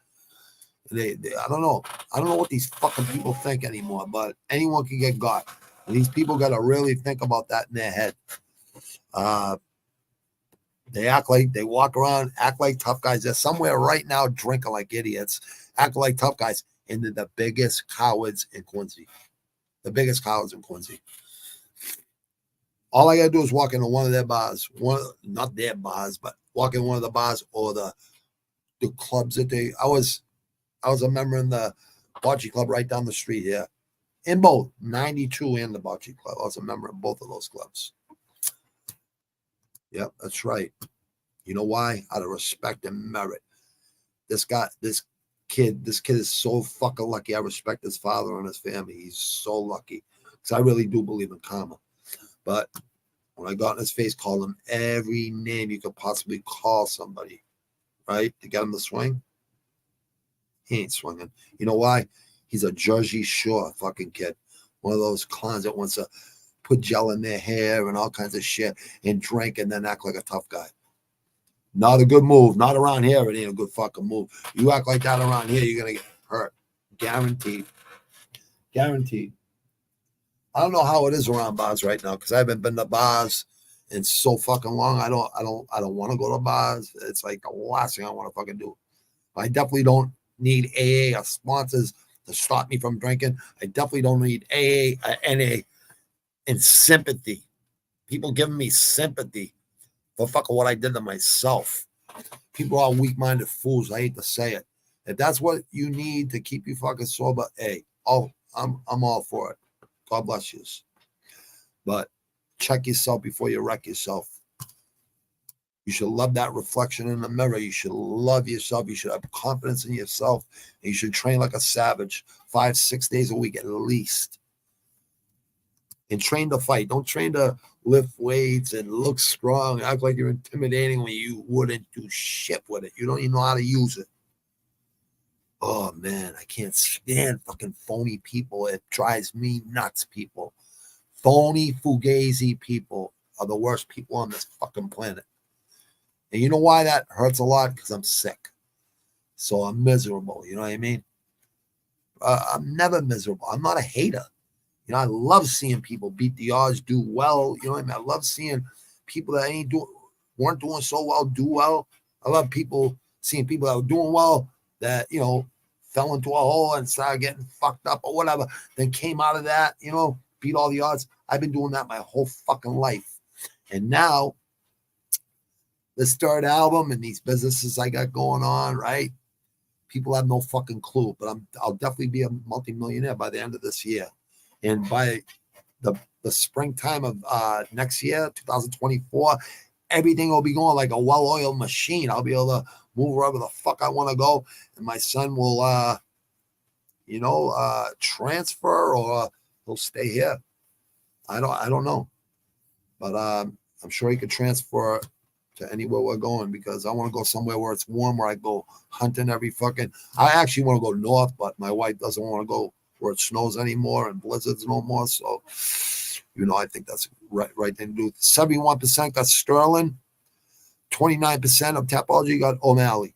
I don't know. I don't know what these fucking people think anymore, but anyone can get got. And these people got to really think about that in their head. They walk around, act like tough guys. They're somewhere right now drinking like idiots, act like tough guys. And they're the biggest cowards in Quincy. The biggest cowards in Quincy. All I gotta do is walk into one of their bars, not their bars, but walk in one of the bars or the clubs that I was a member in the Bocce Club right down the street here. In both 92 and the Bocce Club. I was a member in both of those clubs. Yep, that's right. You know why? Out of respect and merit. This kid is so fucking lucky. I respect his father and his family. He's so lucky. Because I really do believe in karma. But when I got in his face, called him every name you could possibly call somebody, right? To get him to swing. He ain't swinging. You know why? He's a Jersey Shore fucking kid. One of those clowns that wants to put gel in their hair and all kinds of shit and drink and then act like a tough guy. Not a good move. Not around here. It ain't a good fucking move. You act like that around here, you're going to get hurt. Guaranteed. Guaranteed. I don't know how it is around bars right now because I haven't been to bars in so fucking long. I don't want to go to bars. It's like the last thing I want to fucking do. I definitely don't need AA or sponsors to stop me from drinking. I definitely don't need AA or NA and sympathy. People giving me sympathy for fucking what I did to myself. People are weak-minded fools. I hate to say it. If that's what you need to keep you fucking sober, hey, I'm all for it. God bless you. But check yourself before you wreck yourself. You should love that reflection in the mirror. You should love yourself. You should have confidence in yourself. And you should train like a savage 5-6 days a week at least. And train to fight. Don't train to lift weights and look strong. Act like you're intimidating when you wouldn't do shit with it. You don't even know how to use it. Oh, man, I can't stand fucking phony people. It drives me nuts, people. Phony, fugazi people are the worst people on this fucking planet. And you know why that hurts a lot? Because I'm sick. So I'm miserable. You know what I mean? I'm never miserable. I'm not a hater. You know, I love seeing people beat the odds, do well. You know what I mean? I love seeing people that weren't doing so well do well. I love seeing people that were doing well that, you know, fell into a hole and started getting fucked up or whatever, then came out of that, you know, beat all the odds. I've been doing that my whole fucking life. And now, this third album and these businesses I got going on, right? People have no fucking clue, but I'll definitely be a multimillionaire by the end of this year. And by the springtime of next year, 2024, everything will be going like a well-oiled machine. I'll be able to move wherever the fuck I want to go. And my son will, transfer or he'll stay here. I don't know. But I'm sure he could transfer to anywhere we're going because I want to go somewhere where it's warm, where I go hunting every fucking. I actually want to go north, but my wife doesn't want to go where it snows anymore and blizzards no more. So, you know, I think that's right thing to do. 71% got Sterling, 29% of Tapology got O'Malley,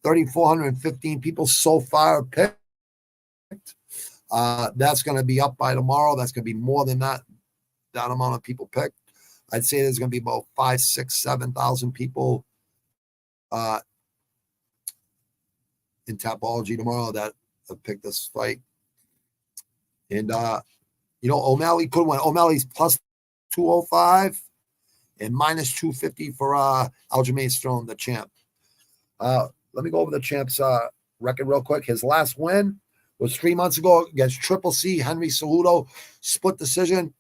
3,415 people so far picked. That's going to be up by tomorrow. That's going to be more than that amount of people picked. I'd say there's going to be about 5,000, 6,000, 7,000 people in Tapology tomorrow that have picked this fight. And, O'Malley could win. O'Malley's plus 205 and minus 250 for Aljamain Sterling, the champ. Let me go over the champ's record real quick. His last win was 3 months ago against Triple C, Henry Cejudo, split decision.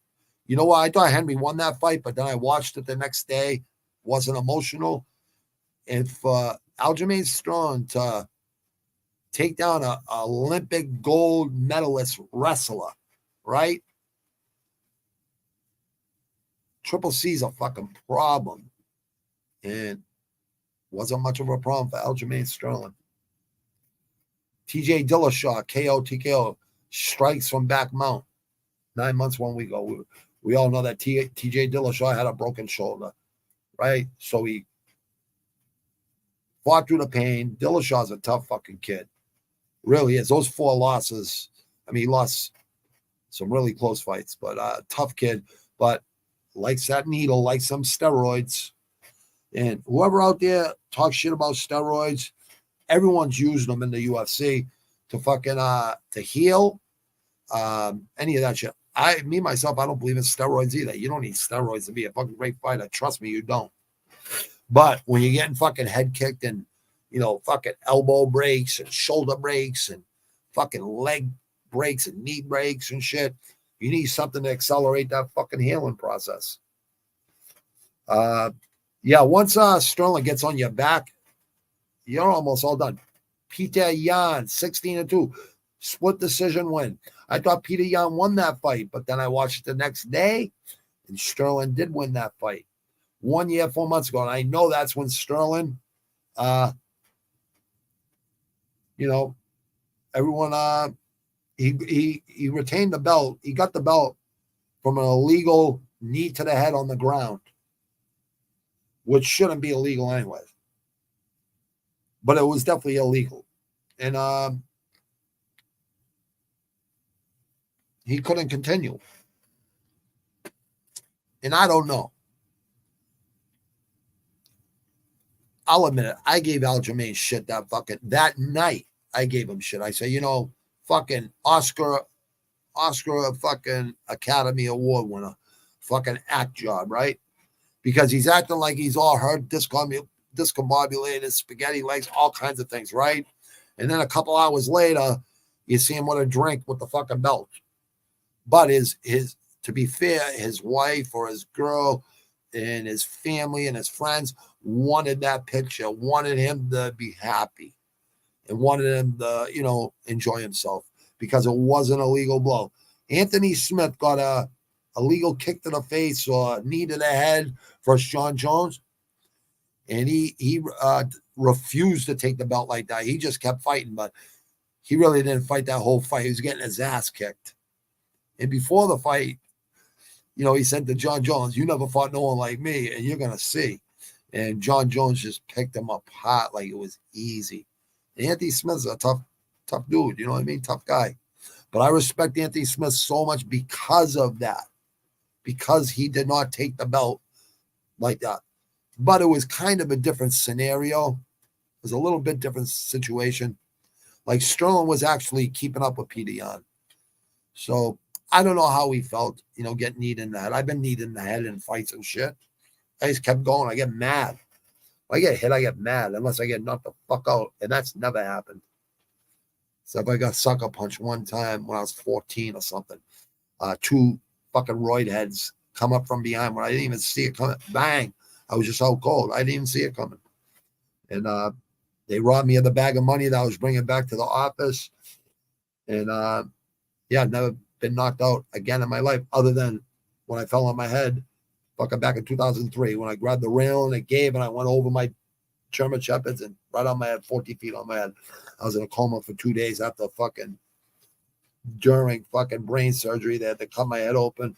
You know what? I thought Henry won that fight, but then I watched it the next day. Wasn't emotional. And for Aljamain Sterling to take down an Olympic gold medalist wrestler, right? Triple C's a fucking problem. And wasn't much of a problem for Aljamain Sterling. TJ Dillashaw, KO, TKO, strikes from back mount. 9 months, 1 week ago. We all know that TJ Dillashaw had a broken shoulder, right? So he fought through the pain. Dillashaw's a tough fucking kid. Really is. Those 4 losses, I mean, he lost some really close fights, but tough kid. But likes that needle, likes some steroids. And whoever out there talks shit about steroids, everyone's using them in the UFC to fucking to heal, any of that shit. Myself, I don't believe in steroids either. You don't need steroids to be a fucking great fighter. Trust me, you don't. But when you're getting fucking head kicked and, fucking elbow breaks and shoulder breaks and fucking leg breaks and knee breaks and shit, you need something to accelerate that fucking healing process. Once Sterling gets on your back, you're almost all done. Peter Yan, 16-2, split decision win. I thought Peter Yan won that fight, but then I watched it the next day, and Sterling did win that fight 1 year, 4 months ago. And I know that's when Sterling, everyone, he retained the belt. He got the belt from an illegal knee to the head on the ground, which shouldn't be illegal anyway. But it was definitely illegal. And he couldn't continue. And I don't know. I'll admit it. I gave Aljamain shit that night. I gave him shit. I say, fucking Oscar fucking Academy Award winner, fucking act job, right? Because he's acting like he's all hurt, discombobulated, spaghetti legs, all kinds of things, right? And then a couple hours later, you see him with a drink with the fucking belt. But his to be fair, his wife or his girl and his family and his friends wanted that picture, wanted him to be happy and wanted him to, enjoy himself because it wasn't a legal blow. Anthony Smith got a legal kick to the face or knee to the head versus John Jones. And he refused to take the belt like that. He just kept fighting, but he really didn't fight that whole fight. He was getting his ass kicked. And before the fight, he said to John Jones, "You never fought no one like me, and you're going to see." And John Jones just picked him apart like it was easy. And Anthony Smith's a tough dude, you know what I mean? Tough guy. But I respect Anthony Smith so much because of that, because he did not take the belt like that. But it was kind of a different scenario. It was a little bit different situation. Like Sterling was actually keeping up with Peter Yan. So I don't know how he felt, getting kneed in the head. I've been kneed in the head in fights and shit. I just kept going. I get mad. When I get hit, I get mad unless I get knocked the fuck out. And that's never happened. So if I got sucker punched one time when I was 14 or something, 2 fucking roid heads come up from behind when I didn't even see it coming. Bang. I was just out cold. I didn't even see it coming. And they robbed me of the bag of money that I was bringing back to the office. And never been knocked out again in my life other than when I fell on my head fucking back in 2003 when I grabbed the rail and it gave and I went over my German Shepherds and right on my head, 40 feet on my head. I was in a coma for 2 days during fucking brain surgery. They had to cut my head open,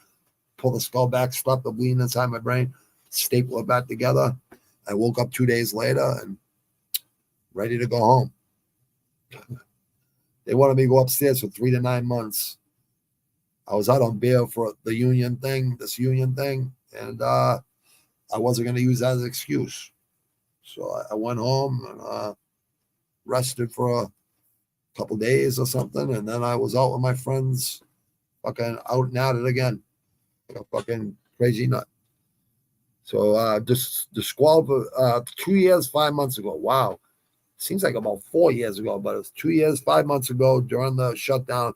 pull the skull back, stop the bleeding inside my brain, staple it back together. I woke up 2 days later and ready to go home. They wanted me to go upstairs for 3 to 9 months. I was out on bail for this union thing, and I wasn't going to use that as an excuse. So I went home and rested for a couple days or something, and then I was out with my friends, fucking out and at it again, like a fucking crazy nut. So just disqualified 2 years, 5 months ago. Wow. Seems like about 4 years ago, but it was 2 years, 5 months ago during the shutdown.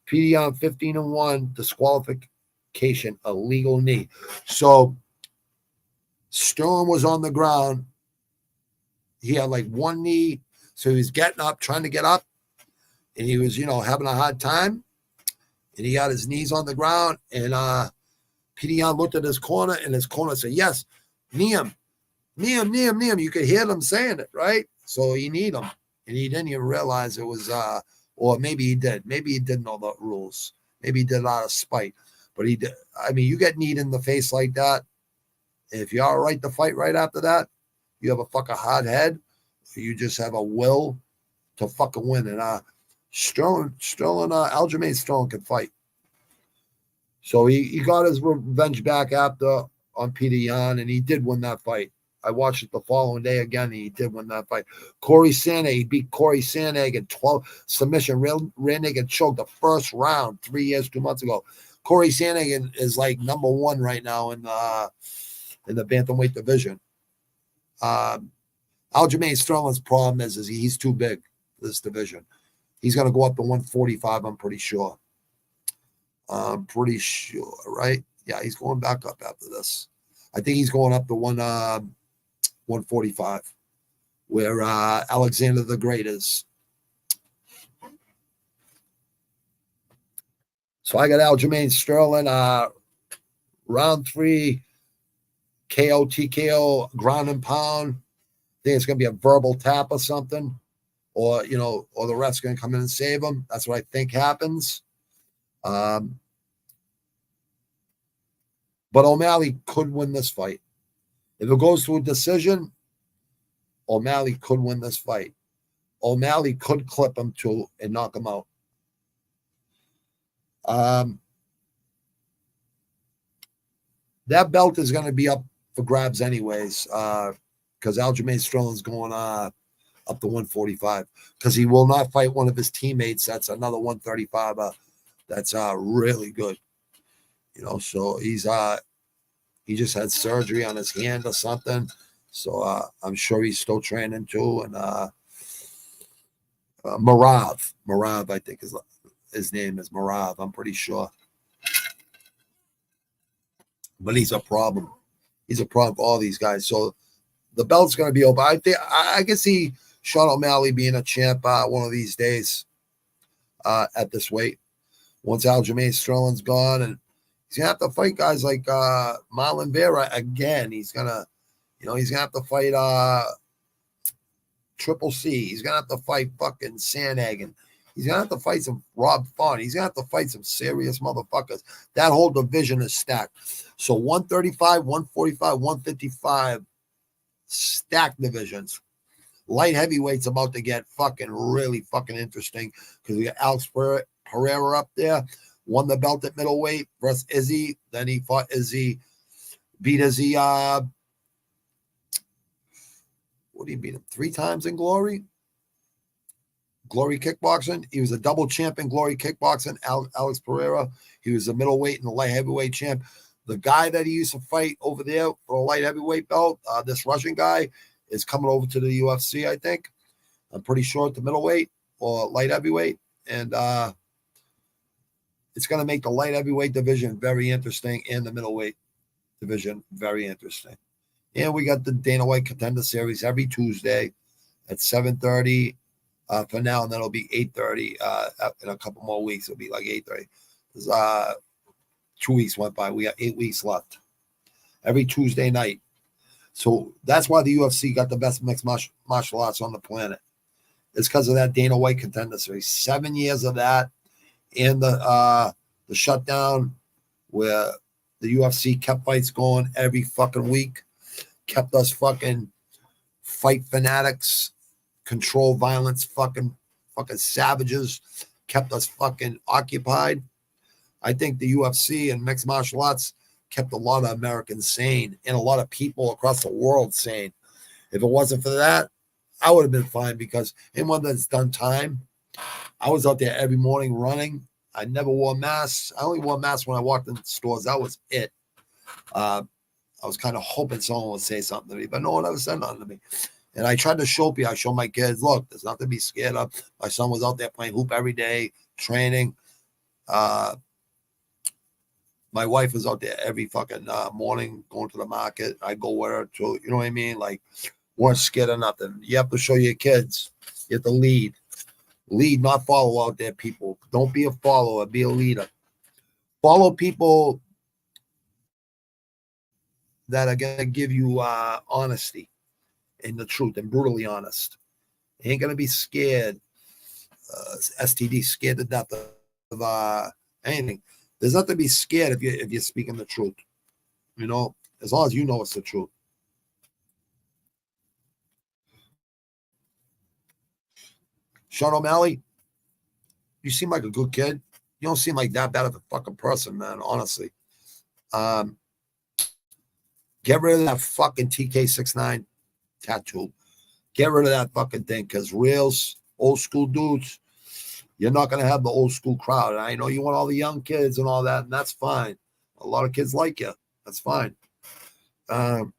PD on 15-1, disqualification, a legal knee. So Sterling was on the ground. He had like one knee. So he was getting up, trying to get up. And he was, having a hard time. And he got his knees on the ground. And Yan looked at his corner, and his corner said, yes, Neem. You could hear them saying it, right? So he need him. And he didn't even realize it was, or maybe he did. Maybe he didn't know the rules. Maybe he did it out of spite. But he did. I mean, you get kneed in the face like that. If you're all right to fight right after that, you have a fucking hard head. You just have a will to fucking win. And Aljamain Sterling can fight. So he got his revenge back after on Peter Yan, and he did win that fight. I watched it the following day again, and he did win that fight. Corey Sandhagen, he beat Corey Sandhagen 12 submission. Sandhagen choked the first round 2 months ago. Corey Sandhagen is like number one right now in the bantamweight division. Aljamain Sterling's problem is he's too big for this division. He's going to go up to 145, I'm pretty sure. Right? Yeah, he's going back up after this. I think he's going up to 145, where Alexander the Great is. So I got Aljamain Sterling, round 3, KO, TKO, ground and pound. I think it's going to be a verbal tap or something, or the ref's going to come in and save him. That's what I think happens. But O'Malley could win this fight. If it goes to a decision, O'Malley could win this fight. O'Malley could clip him too and knock him out. That belt is going to be up for grabs anyways, because Aljamain Sterling's going up to 145, because he will not fight one of his teammates. That's another 135. That's really good. So he just had surgery on his hand or something. So I'm sure he's still training too. And Marav, I think his name is Marav. I'm pretty sure. But he's a problem. He's a problem for all these guys. So the belt's going to be open. I think I can see Sean O'Malley being a champ one of these days at this weight. Once Aljamain Sterling's gone, and he's gonna have to fight guys like Marlon Vera again. He's gonna have to fight Triple C. He's gonna have to fight fucking Sandhagen. He's gonna have to fight some Rob Font. He's gonna have to fight some serious motherfuckers. That whole division is stacked. So 135, 145, 155, stacked divisions. Light heavyweight's about to get really fucking interesting, because we got Alex Pereira up there, won the belt at middleweight versus Izzy. Then he fought Izzy, beat Izzy. What did he beat him? 3 times in Glory? Glory Kickboxing. He was a double champ in Glory Kickboxing, Alex Pereira. He was a middleweight and the light heavyweight champ. The guy that he used to fight over there for a light heavyweight belt, this Russian guy, is coming over to the UFC, I think. I'm pretty sure at the middleweight or light heavyweight. And it's going to make the light heavyweight division very interesting, and the middleweight division very interesting. And we got the Dana White Contender Series every Tuesday at 7:30 for now, and then it'll be 8:30 in a couple more weeks. It'll be like 8:30. 2 weeks went by. We got 8 weeks left. Every Tuesday night. So that's why the UFC got the best mixed martial arts on the planet. It's because of that Dana White Contender Series. 7 years of that, and the shutdown where the UFC kept fights going every fucking week, kept us fucking fight fanatics, control violence, fucking savages, kept us fucking occupied. I think the UFC and mixed martial arts kept a lot of Americans sane and a lot of people across the world sane. If it wasn't for that, I would have been fine, because anyone that's done time, I was out there every morning running. I never wore masks. I only wore masks when I walked in stores. That was it. I was kind of hoping someone would say something to me, but no one ever said nothing to me. And I tried to show people, I show my kids, look, there's nothing to be scared of. My son was out there playing hoop every day, training. My wife was out there every fucking morning going to the market. I go with her too. You know what I mean? Like, weren't scared of nothing. You have to show your kids. You have to lead. Lead, not follow out there, people. Don't be a follower. Be a leader. Follow people that are going to give you honesty and the truth and brutally honest. They ain't going to be scared. STD scared to death of anything. There's nothing to be scared if you're speaking the truth. You know, as long as you know it's the truth. Sean O'Malley, you seem like a good kid. You don't seem like that bad of a fucking person, man, honestly. Get rid of that fucking TK69 tattoo. Get rid of that fucking thing, because reals, old school dudes, you're not going to have the old school crowd. And I know you want all the young kids and all that, and that's fine. A lot of kids like you. That's fine. You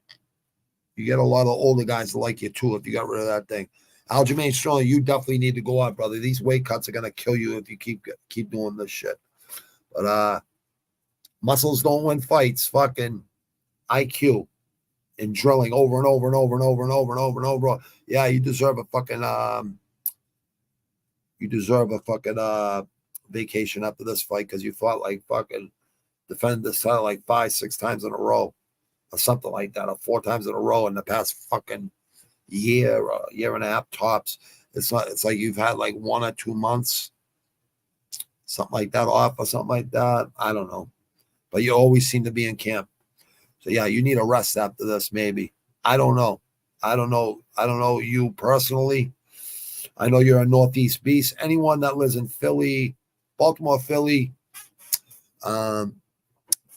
get a lot of older guys that like you, too, if you got rid of that thing. Aljamain Sterling, you definitely need to go out, brother. These weight cuts are going to kill you if you keep doing this shit. But muscles don't win fights. Fucking IQ and drilling over and over and over and over and over and over and over. Yeah, you deserve a fucking vacation after this fight, because you fought like fucking defend this title like 5-6 times in a row or something like that, or 4 times in a row in the past fucking year and a half tops. It's like you've had like 1 or 2 months, something like that off or something like that. I don't know, but you always seem to be in camp. So yeah, you need a rest after this, maybe. I don't know you personally. I know you're a Northeast beast. Anyone that lives in Philly, Baltimore, Philly,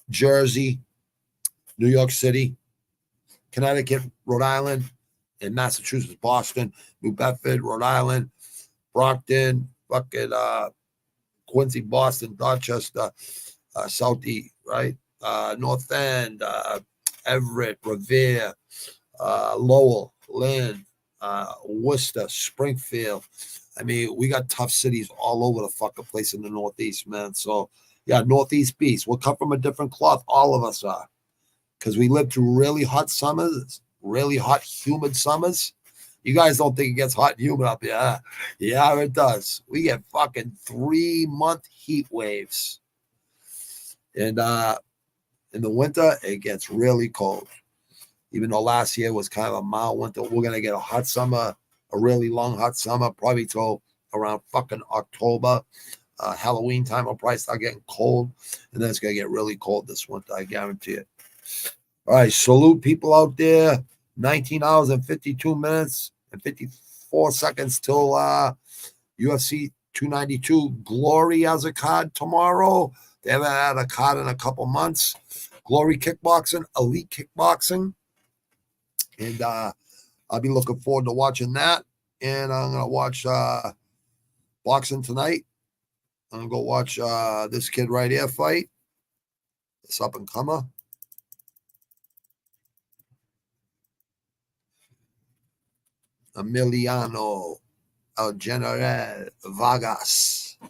Jersey, New York City, Connecticut, Rhode Island, and Massachusetts, Boston, New Bedford, Rhode Island, Brockton, fucking Quincy, Boston, Dorchester, Southie, right? North End, Everett, Revere, Lowell, Lynn, Worcester, Springfield. I mean, we got tough cities all over the fucking place in the Northeast, man. So, yeah, Northeast beast. We'll cut from a different cloth. All of us are. Because we live through really hot summers, really hot, humid summers. You guys don't think it gets hot and humid up here? Yeah, it does. We get fucking 3-month heat waves. And in the winter, it gets really cold. Even though last year was kind of a mild winter, we're going to get a hot summer, a really long hot summer, probably till around fucking October. Halloween time will probably start getting cold, and then it's going to get really cold this winter, I guarantee it. All right, salute people out there. 19 hours and 52 minutes and 54 seconds till UFC 292. Glory has a card tomorrow. They haven't had a card in a couple months. Glory Kickboxing, Elite Kickboxing. And I'll be looking forward to watching that. And I'm going to watch boxing tonight. I'm going to go watch this kid right here fight. This up-and-comer. Emiliano El General Vargas. I'm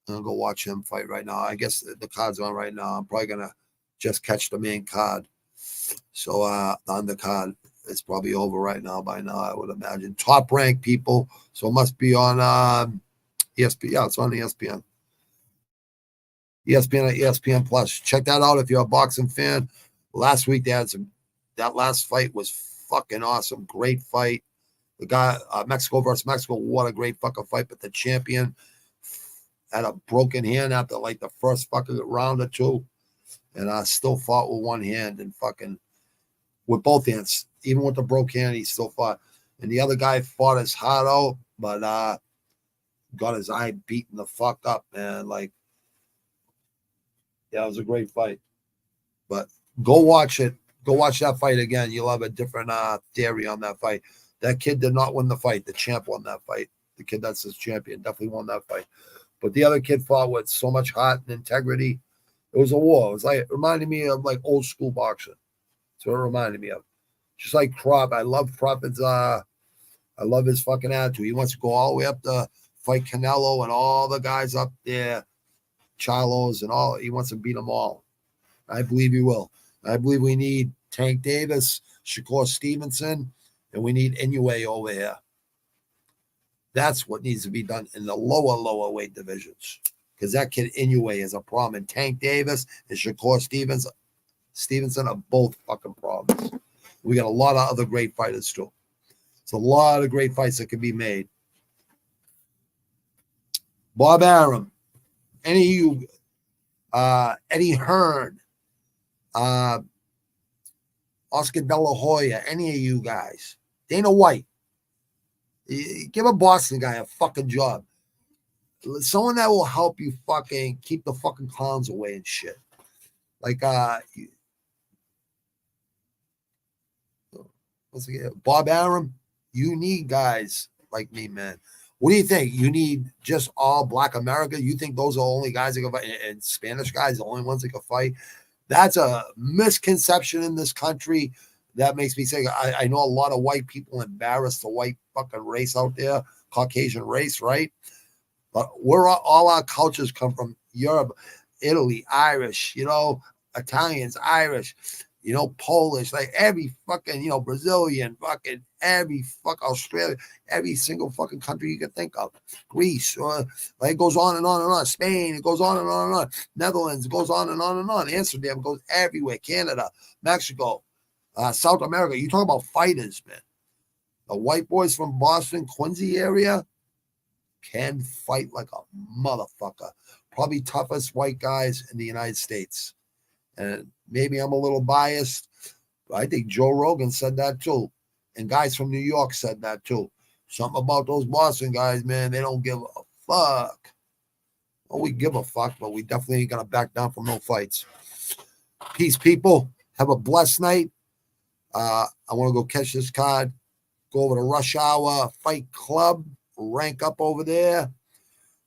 going to go watch him fight right now. I guess the card's on right now. I'm probably going to just catch the main card. So the undercard is probably over right now by now, I would imagine. Top rank people. So it must be on ESPN. Yeah, it's on ESPN. ESPN at ESPN Plus. Check that out if you're a boxing fan. Last week they had that last fight was fucking awesome. Great fight. The guy, Mexico versus Mexico, what a great fucking fight. But the champion had a broken hand after like the first fucking round or two. And I still fought with one hand and fucking with both hands. Even with the broken hand, he still fought. And the other guy fought his heart out, but got his eye beaten the fuck up, man. Like, yeah, it was a great fight. But go watch it. Go watch that fight again. You'll have a different theory on that fight. That kid did not win the fight. The champ won that fight. The kid that's his champion definitely won that fight. But the other kid fought with so much heart and integrity. It was a war. It was like, it reminded me of like old school boxing. That's what it reminded me of. Just like Crop. I love Crawford's I love his fucking attitude. He wants to go all the way up to fight Canelo and all the guys up there, Charlos and all. He wants to beat them all. I believe he will. I believe we need Tank Davis, Shakur Stevenson, and we need Inoue over here. That's what needs to be done in the lower weight divisions. Because that kid Inoue is a problem. And Tank Davis and Shakur Stevens, Stevenson are both fucking problems. We got a lot of other great fighters too. It's a lot of great fights that can be made. Bob Arum, any of you, Eddie Hearn, Oscar De La Hoya, any of you guys, Dana White, give a Boston guy a fucking job. Someone that will help you fucking keep the fucking clowns away and shit. Like, once again, Bob Arum, you need guys like me, man. What do you think? You need just all black America? You think those are the only guys that can fight, and Spanish guys, the only ones that can fight? That's a misconception in this country. That makes me say, I know a lot of white people embarrass the white fucking race out there, Caucasian race, right? But all our cultures come from Europe, Italy, Irish, Italians, Irish, Polish, like every fucking, Brazilian, fucking every fuck Australia, every single fucking country you can think of. Greece, like it goes on and on and on. Spain, it goes on and on and on. Netherlands, it goes on and on and on. Amsterdam goes everywhere. Canada, Mexico, South America. You talk about fighters, man. The white boys from Boston, Quincy area can fight like a motherfucker. Probably toughest white guys in the United States. And maybe I'm a little biased, but I think Joe Rogan said that too. And guys from New York said that too. Something about those Boston guys, man, they don't give a fuck. Well, we give a fuck, but we definitely ain't gonna back down from no fights. Peace, people. Have a blessed night. I want to go catch this card. Go over to Rush Hour Fight Club. Rank up over there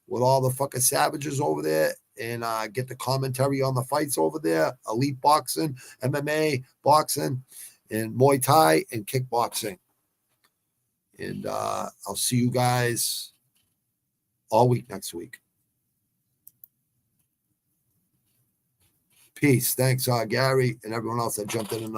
with all the fucking savages over there and get the commentary on the fights over there. Elite boxing, MMA, boxing, and Muay Thai and kickboxing. And I'll see you guys all week next week. Peace. Thanks, Gary, and everyone else that jumped in and out.